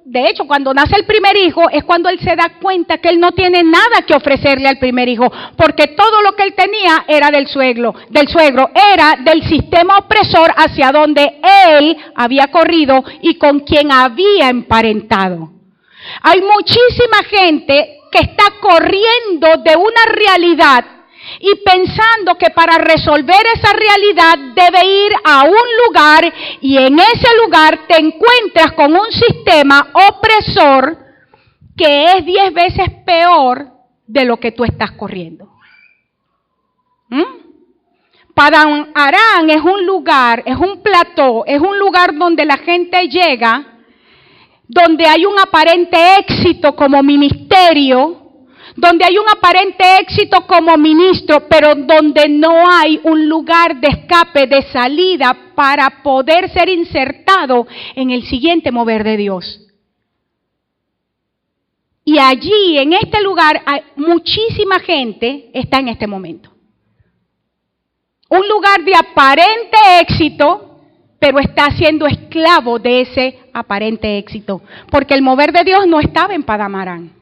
Speaker 1: de hecho, cuando nace el primer hijo es cuando él se da cuenta que él no tiene nada que ofrecerle al primer hijo, porque todo lo que él tenía era del suegro, era del sistema opresor hacia donde él había corrido y con quien había emparentado. Hay muchísima gente que está corriendo de una realidad y pensando que para resolver esa realidad debe ir a un lugar, y en ese lugar te encuentras con un sistema opresor que es 10 veces peor de lo que tú estás corriendo. Padán Aram es un lugar, es un plató, es un lugar donde la gente llega, donde hay un aparente éxito como ministerio, donde hay un aparente éxito como ministro, pero donde no hay un lugar de escape, de salida, para poder ser insertado en el siguiente mover de Dios. Y allí, en este lugar, hay muchísima gente está en este momento. Un lugar de aparente éxito, pero está siendo esclavo de ese aparente éxito, porque el mover de Dios no estaba en Padán Aram.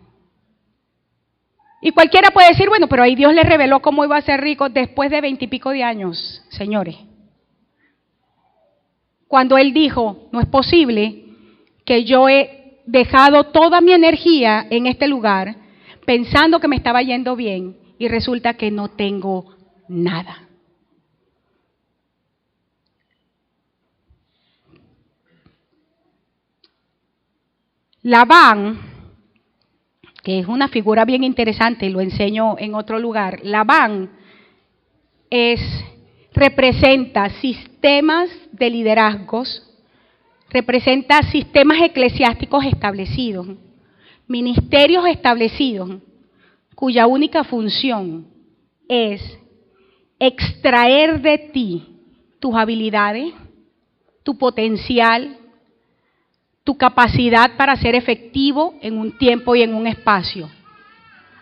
Speaker 1: Y cualquiera puede decir, bueno, pero ahí Dios le reveló cómo iba a ser rico después de 20 y pico de años, señores. Cuando Él dijo, no es posible que yo he dejado toda mi energía en este lugar pensando que me estaba yendo bien y resulta que no tengo nada. Labán, que es una figura bien interesante, y lo enseño en otro lugar. Labán representa sistemas de liderazgos, representa sistemas eclesiásticos establecidos, ministerios establecidos, cuya única función es extraer de ti tus habilidades, tu potencial, tu capacidad para ser efectivo en un tiempo y en un espacio,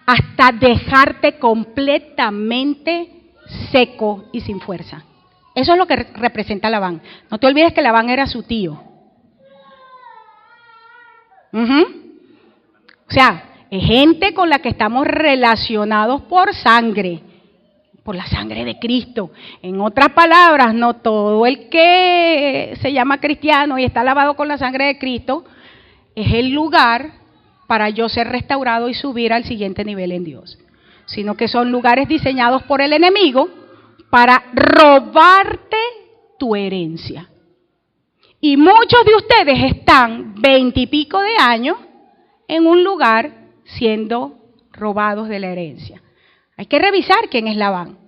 Speaker 1: hasta dejarte completamente seco y sin fuerza. Eso es lo que representa Labán. No te olvides que Labán era su tío. O sea, es gente con la que estamos relacionados por sangre, por la sangre de Cristo. En otras palabras, no todo el que se llama cristiano y está lavado con la sangre de Cristo es el lugar para yo ser restaurado y subir al siguiente nivel en Dios, sino que son lugares diseñados por el enemigo para robarte tu herencia. Y muchos de ustedes están 20 y pico de años en un lugar siendo robados de la herencia. Hay que revisar quién es Labán.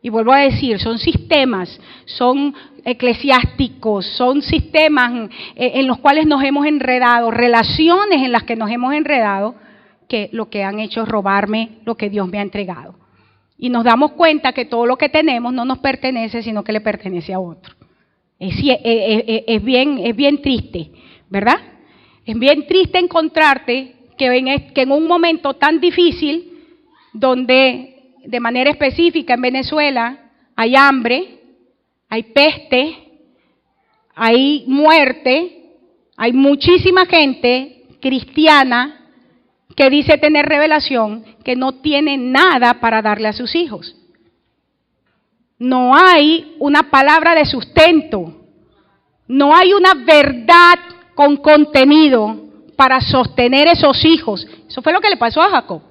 Speaker 1: Y vuelvo a decir, son sistemas, son eclesiásticos, son sistemas en los cuales nos hemos enredado, relaciones en las que nos hemos enredado, que lo que han hecho es robarme lo que Dios me ha entregado. Y nos damos cuenta que todo lo que tenemos no nos pertenece, sino que le pertenece a otro. Es bien triste, ¿verdad? Es bien triste encontrarte que en un momento tan difícil, donde de manera específica en Venezuela hay hambre, hay peste, hay muerte, hay muchísima gente cristiana que dice tener revelación, que no tiene nada para darle a sus hijos. No hay una palabra de sustento, no hay una verdad con contenido para sostener esos hijos. Eso fue lo que le pasó a Jacob.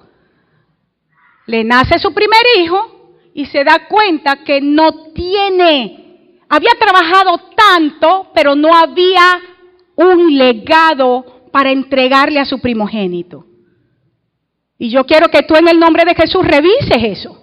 Speaker 1: Le nace su primer hijo y se da cuenta que no tiene, había trabajado tanto, pero no había un legado para entregarle a su primogénito. Y yo quiero que tú en el nombre de Jesús revises eso.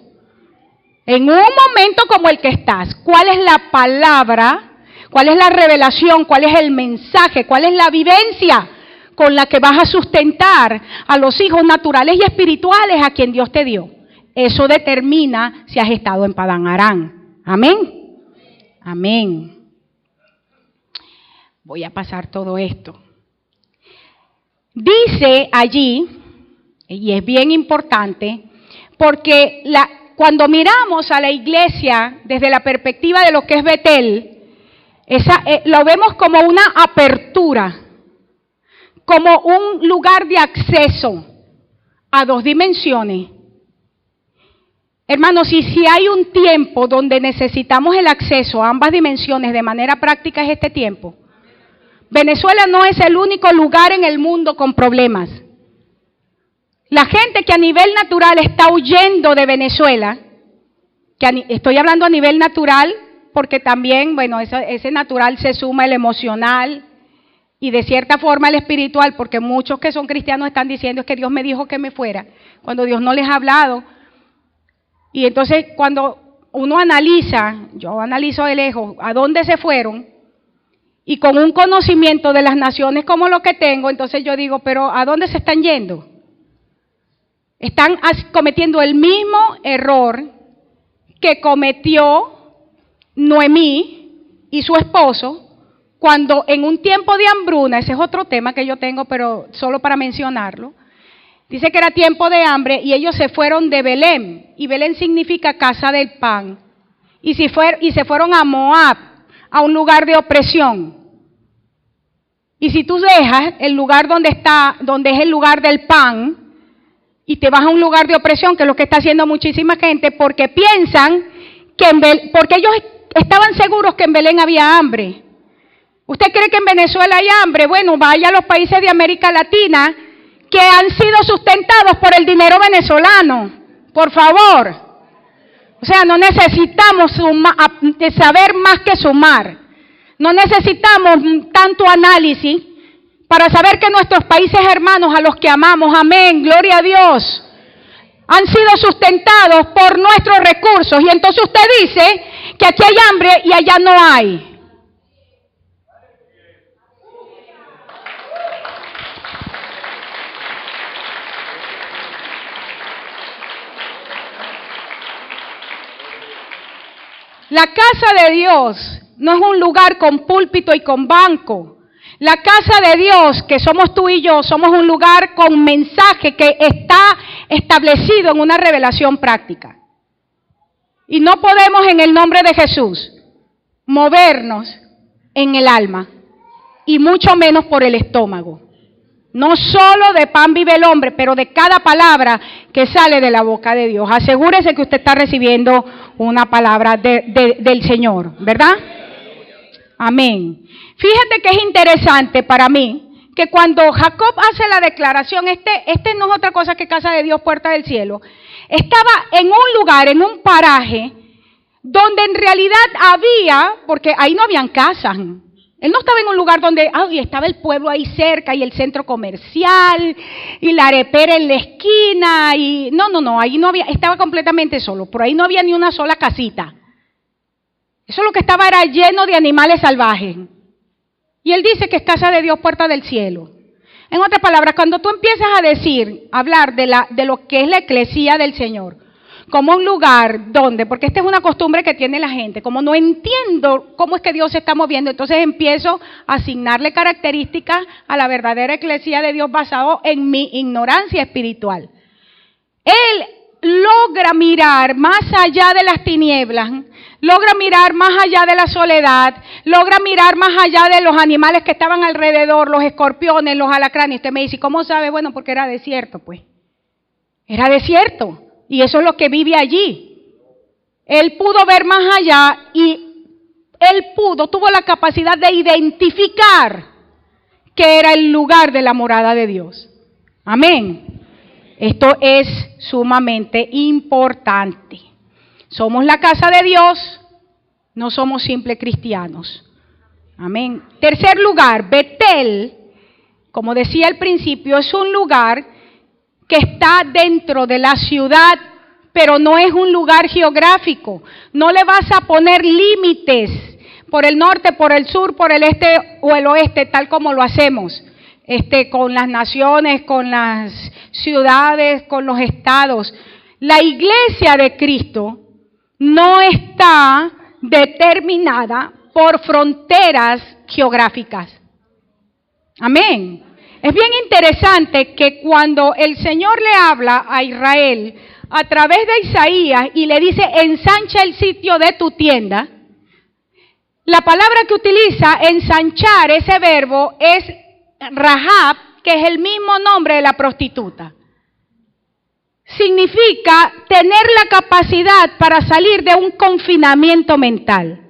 Speaker 1: En un momento como el que estás, ¿cuál es la palabra? ¿Cuál es la revelación? ¿Cuál es el mensaje? ¿Cuál es la vivencia con la que vas a sustentar a los hijos naturales y espirituales a quien Dios te dio? Eso determina si has estado en Padán Aram. Amén. Amén. Voy a pasar todo esto. Dice allí, y es bien importante, porque cuando miramos a la iglesia desde la perspectiva de lo que es Betel, lo vemos como una apertura, como un lugar de acceso a dos dimensiones. Hermanos, si hay un tiempo donde necesitamos el acceso a ambas dimensiones de manera práctica, es este tiempo. Venezuela no es el único lugar en el mundo con problemas. La gente que a nivel natural está huyendo de Venezuela, estoy hablando a nivel natural porque también, bueno, ese natural se suma el emocional y de cierta forma el espiritual, porque muchos que son cristianos están diciendo es que Dios me dijo que me fuera, cuando Dios no les ha hablado. Y entonces cuando uno analiza, yo analizo de lejos, a dónde se fueron, y con un conocimiento de las naciones como lo que tengo, entonces yo digo, pero ¿a dónde se están yendo? Están cometiendo el mismo error que cometió Noemí y su esposo cuando en un tiempo de hambruna, ese es otro tema que yo tengo, pero solo para mencionarlo, dice que era tiempo de hambre y ellos se fueron de Belén, y Belén significa casa del pan, y se fueron a Moab, a un lugar de opresión. Y si tú dejas el lugar donde es el lugar del pan, y te vas a un lugar de opresión, que es lo que está haciendo muchísima gente, porque piensan porque ellos estaban seguros que en Belén había hambre. ¿Usted cree que en Venezuela hay hambre? Bueno, vaya a los países de América Latina que han sido sustentados por el dinero venezolano, por favor. O sea, no necesitamos saber más que sumar. No necesitamos tanto análisis para saber que nuestros países hermanos a los que amamos, amén, gloria a Dios, han sido sustentados por nuestros recursos. Y entonces usted dice que aquí hay hambre y allá no hay. La casa de Dios no es un lugar con púlpito y con banco. La casa de Dios, que somos tú y yo, somos un lugar con mensaje que está establecido en una revelación práctica. Y no podemos en el nombre de Jesús movernos en el alma, y mucho menos por el estómago. No solo de pan vive el hombre, pero de cada palabra que sale de la boca de Dios. Asegúrese que usted está recibiendo una palabra del Señor, ¿verdad? Amén. Fíjate que es interesante para mí que cuando Jacob hace la declaración, este no es otra cosa que casa de Dios, puerta del cielo, estaba en un lugar, en un paraje, donde en realidad había, porque ahí no habían casas. Él no estaba en un lugar donde estaba el pueblo ahí cerca y el centro comercial y la arepera en la esquina y no, ahí no había, estaba completamente solo, por ahí no había ni una sola casita. Eso lo que estaba era lleno de animales salvajes. Y él dice que es casa de Dios, puerta del cielo. En otras palabras, cuando tú empiezas a hablar de lo que es la eclesía del Señor, como un lugar donde, porque esta es una costumbre que tiene la gente, como no entiendo cómo es que Dios se está moviendo, entonces empiezo a asignarle características a la verdadera eclesía de Dios basado en mi ignorancia espiritual. Él logra mirar más allá de las tinieblas, logra mirar más allá de la soledad, logra mirar más allá de los animales que estaban alrededor, los escorpiones, los alacranes. Usted me dice, ¿cómo sabe? Bueno, porque era desierto, pues. Era desierto. Y eso es lo que vive allí. Él pudo ver más allá y tuvo la capacidad de identificar que era el lugar de la morada de Dios. Amén. Esto es sumamente importante. Somos la casa de Dios, no somos simples cristianos. Amén. Tercer lugar, Betel, como decía al principio, es un lugar que está dentro de la ciudad pero no es un lugar geográfico. No le vas a poner límites por el norte, por el sur, por el este o el oeste, tal como lo hacemos. Con las naciones, con las ciudades, con los estados. La iglesia de Cristo no está determinada por fronteras geográficas. Amén. Es bien interesante que cuando el Señor le habla a Israel a través de Isaías y le dice, ensancha el sitio de tu tienda, la palabra que utiliza, ensanchar, ese verbo, es Rahab, que es el mismo nombre de la prostituta. Significa tener la capacidad para salir de un confinamiento mental.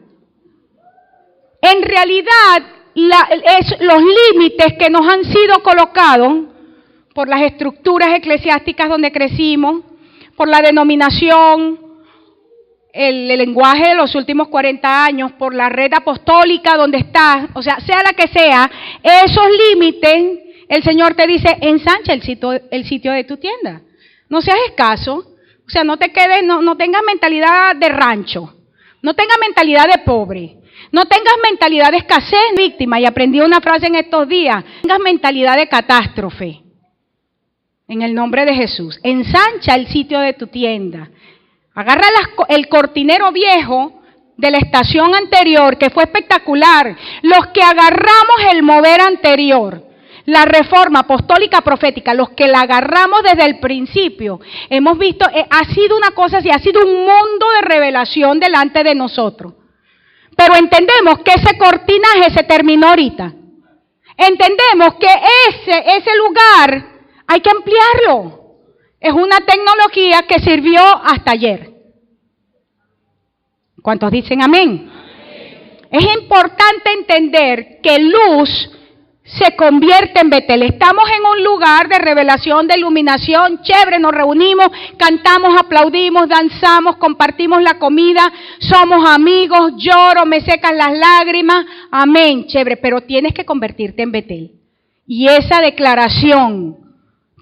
Speaker 1: En realidad, los límites que nos han sido colocados por las estructuras eclesiásticas donde crecimos, por la denominación, el lenguaje de los últimos 40 años, por la red apostólica donde estás, o sea la que sea, esos límites, el Señor te dice, ensancha el sitio de tu tienda. No seas escaso, o sea, no te quedes, no tengas mentalidad de rancho, no tengas mentalidad de pobre, no tengas mentalidad de escasez, víctima, y aprendí una frase en estos días, tengas mentalidad de catástrofe, en el nombre de Jesús. Ensancha el sitio de tu tienda. Agarra el cortinero viejo de la estación anterior, que fue espectacular. Los que agarramos el mover anterior, la reforma apostólica profética, los que la agarramos desde el principio, hemos visto, ha sido una cosa así, ha sido un mundo de revelación delante de nosotros. Pero entendemos que ese cortinaje se terminó ahorita. Entendemos que ese lugar hay que ampliarlo. Es una tecnología que sirvió hasta ayer. ¿Cuántos dicen amén? Amén. Es importante entender que luz se convierte en Betel. Estamos en un lugar de revelación, de iluminación, chévere, nos reunimos, cantamos, aplaudimos, danzamos, compartimos la comida, somos amigos, lloro, me secan las lágrimas, amén, chévere, pero tienes que convertirte en Betel. Y esa declaración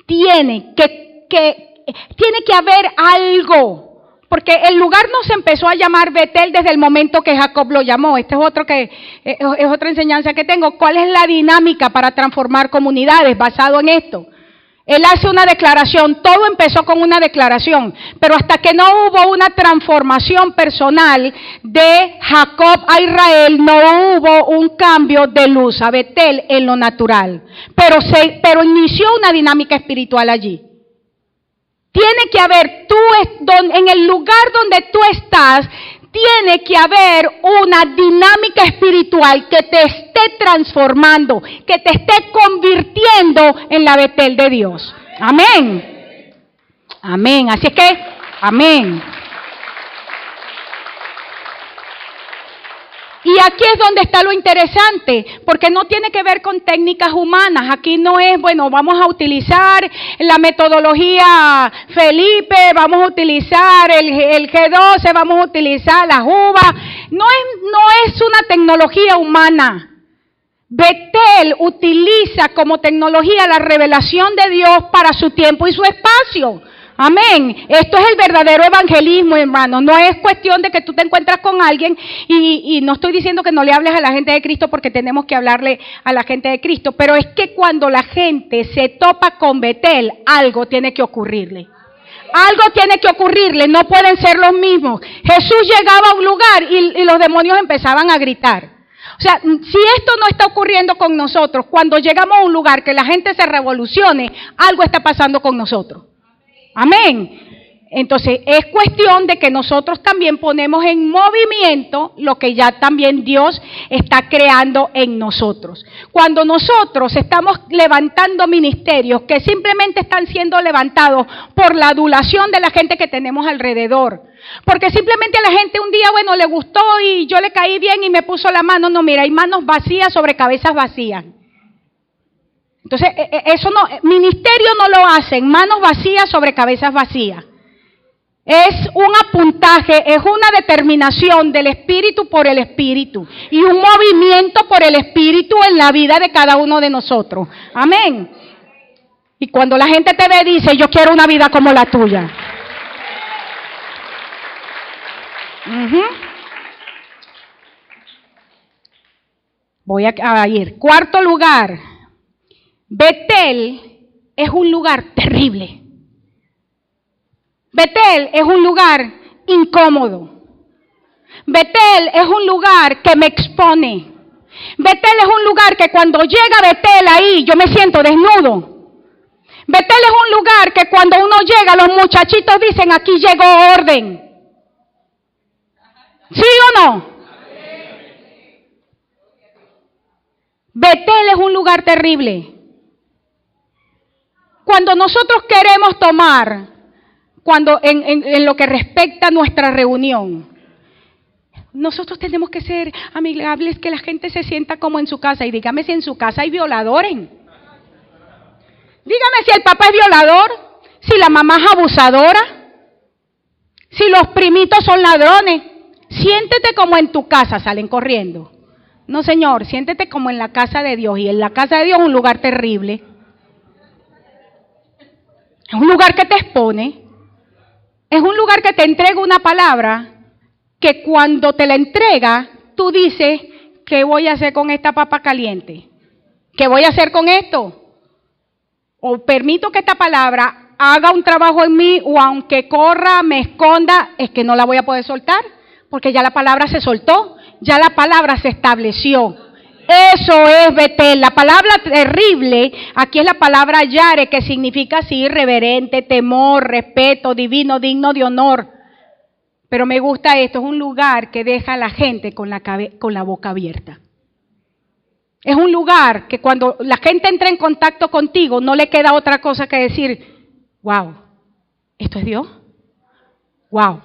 Speaker 1: tiene que haber algo. Porque el lugar no se empezó a llamar Betel desde el momento que Jacob lo llamó. Este es otra enseñanza que tengo. ¿Cuál es la dinámica para transformar comunidades basado en esto? Él hace una declaración, todo empezó con una declaración, pero hasta que no hubo una transformación personal de Jacob a Israel, no hubo un cambio de luz a Betel en lo natural. Pero inició una dinámica espiritual allí. Tiene que haber, en el lugar donde tú estás, tiene que haber una dinámica espiritual que te esté transformando, que te esté convirtiendo en la Betel de Dios. Amén. Amén. Así es que, amén. Y aquí es donde está lo interesante, porque no tiene que ver con técnicas humanas. Aquí no es, bueno, vamos a utilizar la metodología Felipe, vamos a utilizar el G12, vamos a utilizar las uvas. No es una tecnología humana. Betel utiliza como tecnología la revelación de Dios para su tiempo y su espacio. Amén. Esto es el verdadero evangelismo, hermano. No es cuestión de que tú te encuentras con alguien y no estoy diciendo que no le hables a la gente de Cristo, porque tenemos que hablarle a la gente de Cristo, pero es que cuando la gente se topa con Betel, algo tiene que ocurrirle. Algo tiene que ocurrirle, no pueden ser los mismos. Jesús llegaba a un lugar y los demonios empezaban a gritar. O sea, si esto no está ocurriendo con nosotros, cuando llegamos a un lugar que la gente se revolucione, algo está pasando con nosotros. Amén. Entonces es cuestión de que nosotros también ponemos en movimiento lo que ya también Dios está creando en nosotros. Cuando nosotros estamos levantando ministerios que simplemente están siendo levantados por la adulación de la gente que tenemos alrededor, porque simplemente a la gente un día, bueno, le gustó y yo le caí bien y me puso la mano. No, mira, hay manos vacías sobre cabezas vacías. Entonces, eso no, ministerio no lo hacen, manos vacías sobre cabezas vacías. Es un apuntaje, es una determinación del Espíritu por el Espíritu y un movimiento por el Espíritu en la vida de cada uno de nosotros. Amén. Y cuando la gente te ve, dice, yo quiero una vida como la tuya. Voy a ir. Cuarto lugar. Betel es un lugar terrible. Betel es un lugar incómodo. Betel es un lugar que me expone. Betel es un lugar que cuando llega Betel ahí yo me siento desnudo. Betel es un lugar que cuando uno llega los muchachitos dicen aquí llegó orden. ¿Sí o no? Betel es un lugar terrible. Cuando nosotros queremos tomar, en lo que respecta a nuestra reunión, nosotros tenemos que ser amigables, que la gente se sienta como en su casa. Y dígame si en su casa hay violadores. Dígame si el papá es violador, si la mamá es abusadora, si los primitos son ladrones. Siéntete como en tu casa, salen corriendo. No, señor, siéntete como en la casa de Dios. Y en la casa de Dios es un lugar terrible. Es un lugar que te expone. Es un lugar que te entrega una palabra que cuando te la entrega, tú dices, ¿qué voy a hacer con esta papa caliente? ¿Qué voy a hacer con esto? O permito que esta palabra haga un trabajo en mí, o aunque corra, me esconda, es que no la voy a poder soltar, porque ya la palabra se soltó, ya la palabra se estableció. Eso es Betel. La palabra terrible, aquí es la palabra yare, que significa así, reverente, temor, respeto, divino, digno de honor. Pero me gusta esto, es un lugar que deja a la gente con la boca abierta. Es un lugar que cuando la gente entra en contacto contigo, no le queda otra cosa que decir, wow, ¿esto es Dios? Wow.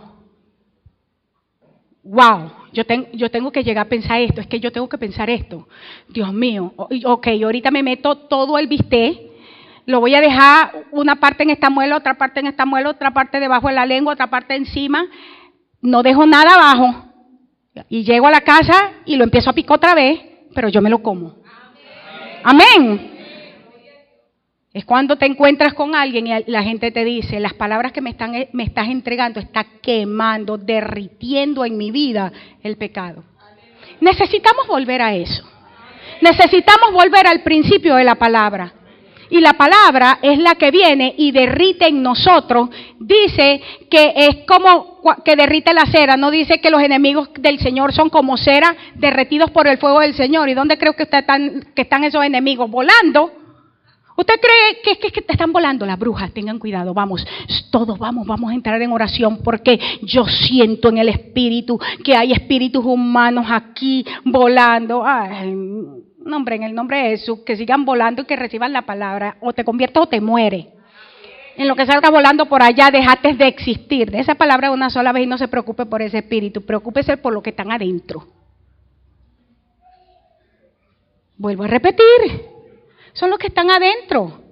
Speaker 1: Wow. Yo tengo que llegar a pensar esto, es que yo tengo que pensar esto. Dios mío, ok, ahorita me meto todo el bistec, lo voy a dejar una parte en esta muela, otra parte en esta muela, otra parte debajo de la lengua, otra parte encima, no dejo nada abajo. Y llego a la casa y lo empiezo a picar otra vez, pero yo me lo como. Amén. Es cuando te encuentras con alguien y la gente te dice, las palabras que me estás entregando está quemando, derritiendo en mi vida el pecado. Necesitamos volver a eso. Necesitamos volver al principio de la palabra. Y la palabra es la que viene y derrite en nosotros. Dice que es como que derrite la cera. No dice que los enemigos del Señor son como cera derretidos por el fuego del Señor. ¿Y dónde creo que están esos enemigos? Volando. ¿Usted cree que están volando? Las brujas, tengan cuidado, vamos, todos vamos a entrar en oración, porque yo siento en el espíritu que hay espíritus humanos aquí volando. Ay, no, hombre, en el nombre de Jesús, que sigan volando y que reciban la palabra, o te conviertes o te mueres. En lo que salga volando por allá, dejaste de existir. De esa palabra una sola vez y no se preocupe por ese espíritu, preocúpese por lo que están adentro. Vuelvo a repetir. Son los que están adentro.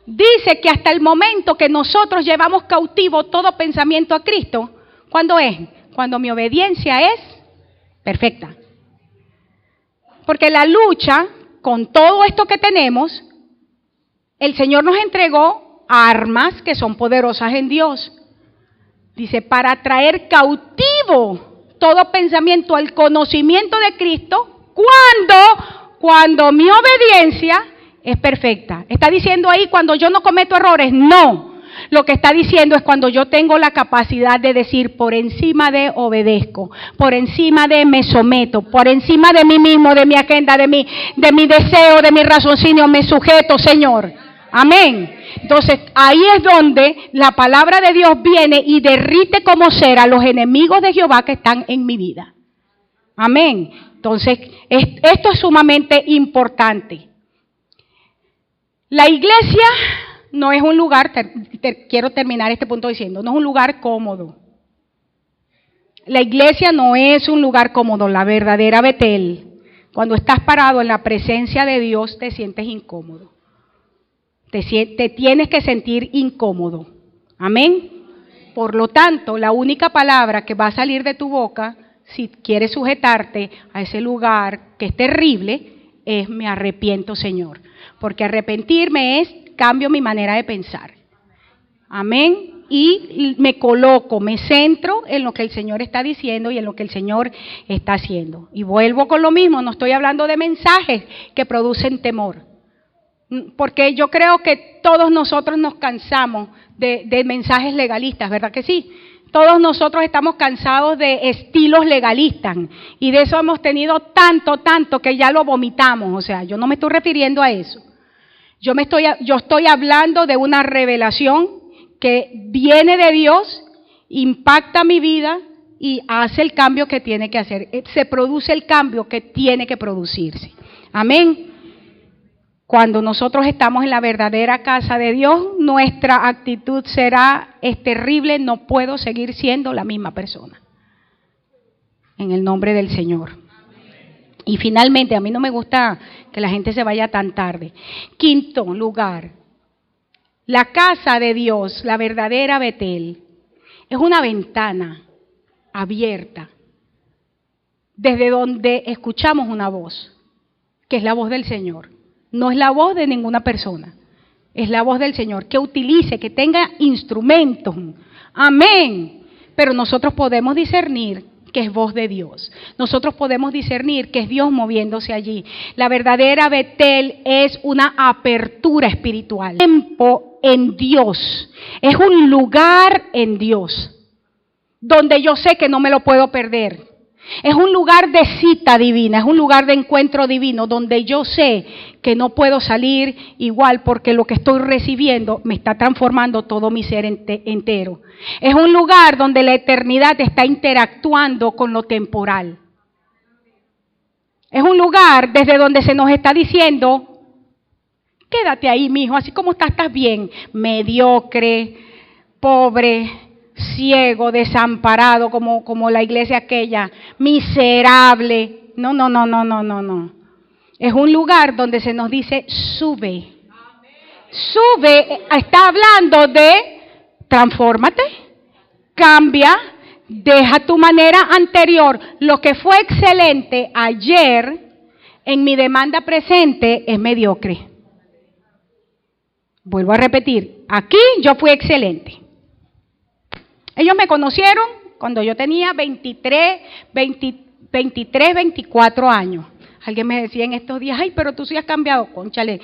Speaker 1: Dice que hasta el momento que nosotros llevamos cautivo todo pensamiento a Cristo, ¿cuándo es? Cuando mi obediencia es perfecta. Porque la lucha con todo esto que tenemos, el Señor nos entregó armas que son poderosas en Dios. Dice, para traer cautivo todo pensamiento al conocimiento de Cristo, cuando mi obediencia es perfecta. ¿Está diciendo ahí cuando yo no cometo errores? No. Lo que está diciendo es cuando yo tengo la capacidad de decir por encima de obedezco, por encima de me someto, por encima de mí mismo, de mi agenda, de mi deseo, de mi raciocinio, me sujeto, Señor. Amén. Entonces ahí es donde la palabra de Dios viene y derrite como cera a los enemigos de Jehová que están en mi vida. Amén. Entonces esto es sumamente importante. La iglesia no es un lugar, quiero terminar este punto diciendo, no es un lugar cómodo. La iglesia no es un lugar cómodo, la verdadera Betel. Cuando estás parado en la presencia de Dios te sientes incómodo. Te tienes que sentir incómodo. Amén. Por lo tanto, la única palabra que va a salir de tu boca, si quieres sujetarte a ese lugar que es terrible, es me arrepiento, Señor. Porque arrepentirme es cambio mi manera de pensar. Amén. y me coloco, me centro en lo que el Señor está diciendo y en lo que el Señor está haciendo. Y vuelvo con lo mismo, no estoy hablando de mensajes que producen temor, porque yo creo que todos nosotros nos cansamos de mensajes legalistas, ¿verdad que sí? Todos nosotros estamos cansados de estilos legalistas y de eso hemos tenido tanto que ya lo vomitamos. O sea, yo no me estoy refiriendo a eso. Yo estoy hablando de una revelación que viene de Dios, impacta mi vida y hace el cambio que tiene que hacer. Se produce el cambio que tiene que producirse. Amén. Cuando nosotros estamos en la verdadera casa de Dios, nuestra actitud será: es terrible, no puedo seguir siendo la misma persona. En el nombre del Señor. Y finalmente, a mí no me gusta que la gente se vaya tan tarde. Quinto lugar, la casa de Dios, la verdadera Betel, es una ventana abierta desde donde escuchamos una voz, que es la voz del Señor. No es la voz de ninguna persona, es la voz del Señor, que utilice, que tenga instrumentos. Amén. Pero nosotros podemos discernir que es voz de Dios. Nosotros podemos discernir que es Dios moviéndose allí. La verdadera Betel es una apertura espiritual. Tiempo en Dios. Es un lugar en Dios donde yo sé que no me lo puedo perder. Es un lugar de cita divina, es un lugar de encuentro divino donde yo sé que no puedo salir igual porque lo que estoy recibiendo me está transformando todo mi ser entero. Es un lugar donde la eternidad está interactuando con lo temporal. Es un lugar desde donde se nos está diciendo: quédate ahí, mijo, así como estás bien, mediocre, pobre, ciego, desamparado, como la iglesia aquella, miserable. No. Es un lugar donde se nos dice: sube. Sube, está hablando de transfórmate, cambia, deja tu manera anterior. Lo que fue excelente ayer, en mi demanda presente, es mediocre. Vuelvo a repetir, aquí yo fui excelente. Ellos me conocieron cuando yo tenía 23, 24 años. Alguien me decía en estos días: ay, pero tú sí has cambiado. Cónchale,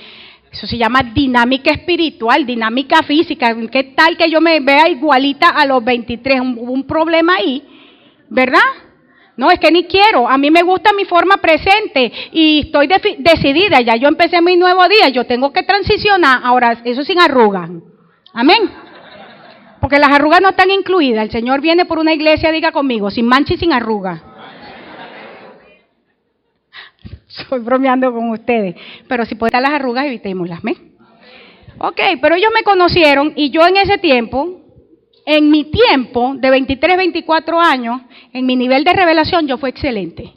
Speaker 1: eso se llama dinámica espiritual, dinámica física. ¿Qué tal que yo me vea igualita a los 23? Hubo un problema ahí, ¿verdad? No, es que ni quiero. A mí me gusta mi forma presente y estoy decidida. Ya yo empecé mi nuevo día, yo tengo que transicionar. Ahora, eso sin arrugas. Amén. Porque las arrugas no están incluidas. El Señor viene por una iglesia, diga conmigo, sin mancha y sin arrugas. Estoy bromeando con ustedes. Pero si pueden estar las arrugas, evitémoslas. Ok, pero ellos me conocieron y yo en ese tiempo, en mi tiempo de 23, 24 años, en mi nivel de revelación, yo fui excelente.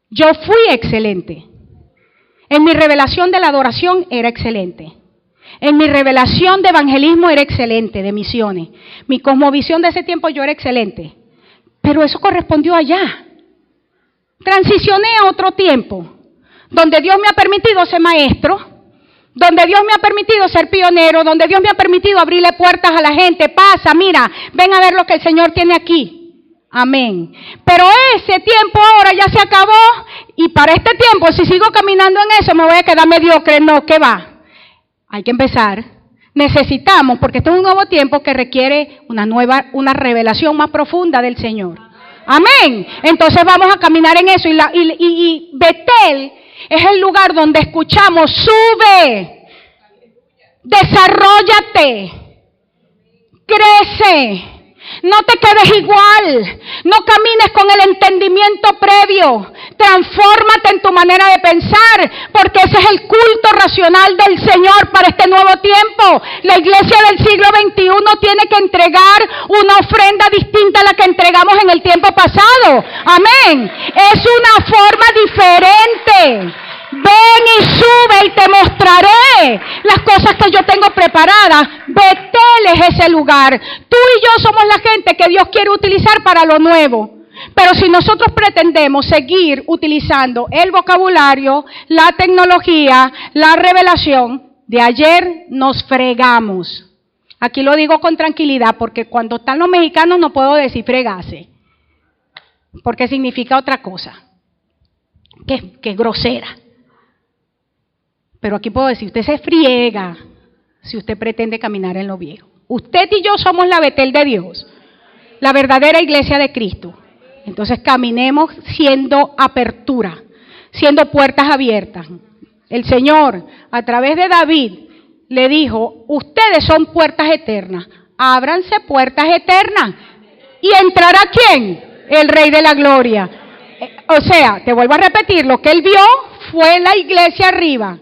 Speaker 1: Yo fui excelente. En mi revelación de la adoración era excelente. En mi revelación de evangelismo era excelente, de misiones. Mi cosmovisión de ese tiempo yo era excelente. Pero eso correspondió allá. Transicioné a otro tiempo, donde Dios me ha permitido ser maestro, donde Dios me ha permitido ser pionero, donde Dios me ha permitido abrirle puertas a la gente. Pasa, mira, ven a ver lo que el Señor tiene aquí. Amén. Pero ese tiempo ahora ya se acabó y para este tiempo, si sigo caminando en eso, me voy a quedar mediocre. No, ¿qué va? Hay que empezar. Necesitamos, porque este es un nuevo tiempo que requiere una revelación más profunda del Señor. Amén. Entonces vamos a caminar en eso. Y Betel es el lugar donde escuchamos: sube, desarróllate, crece. No te quedes igual, no camines con el entendimiento previo, transfórmate en tu manera de pensar, porque ese es el culto racional del Señor para este nuevo tiempo. La iglesia del siglo XXI tiene que entregar una ofrenda distinta a la que entregamos en el tiempo pasado. Amén. Es una forma diferente. Ven y sube y te mostraré las cosas que yo tengo preparadas. Betel es ese lugar. Tú y yo somos la gente que Dios quiere utilizar para lo nuevo. Pero si nosotros pretendemos seguir utilizando el vocabulario, la tecnología, la revelación de ayer, nos fregamos. Aquí lo digo con tranquilidad, porque cuando están los mexicanos no puedo decir fregase, porque significa otra cosa, que es grosera. Pero aquí puedo decir, usted se friega si usted pretende caminar en lo viejo. Usted y yo somos la Betel de Dios, la verdadera iglesia de Cristo. Entonces caminemos siendo apertura, siendo puertas abiertas. El Señor, a través de David, le dijo, ustedes son puertas eternas, ábranse puertas eternas. ¿Y entrará quién? El Rey de la Gloria. O sea, te vuelvo a repetir, lo que él vio fue la iglesia arriba,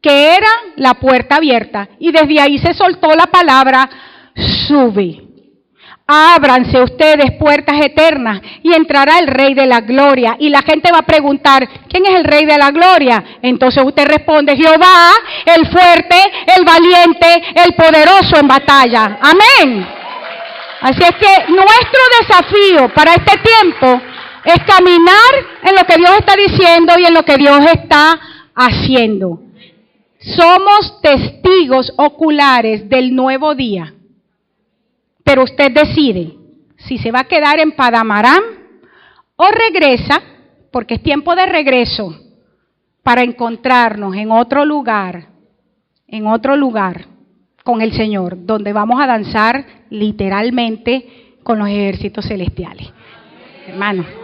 Speaker 1: que era la puerta abierta, y desde ahí se soltó la palabra, sube. Ábranse ustedes puertas eternas y entrará el Rey de la Gloria. Y la gente va a preguntar, ¿quién es el Rey de la Gloria? Entonces usted responde, Jehová, el fuerte, el valiente, el poderoso en batalla. Amén. Así es que nuestro desafío para este tiempo es caminar en lo que Dios está diciendo y en lo que Dios está haciendo. Somos testigos oculares del nuevo día. Pero usted decide si se va a quedar en Padamaram o regresa, porque es tiempo de regreso, para encontrarnos en otro lugar con el Señor, donde vamos a danzar literalmente con los ejércitos celestiales. Hermano.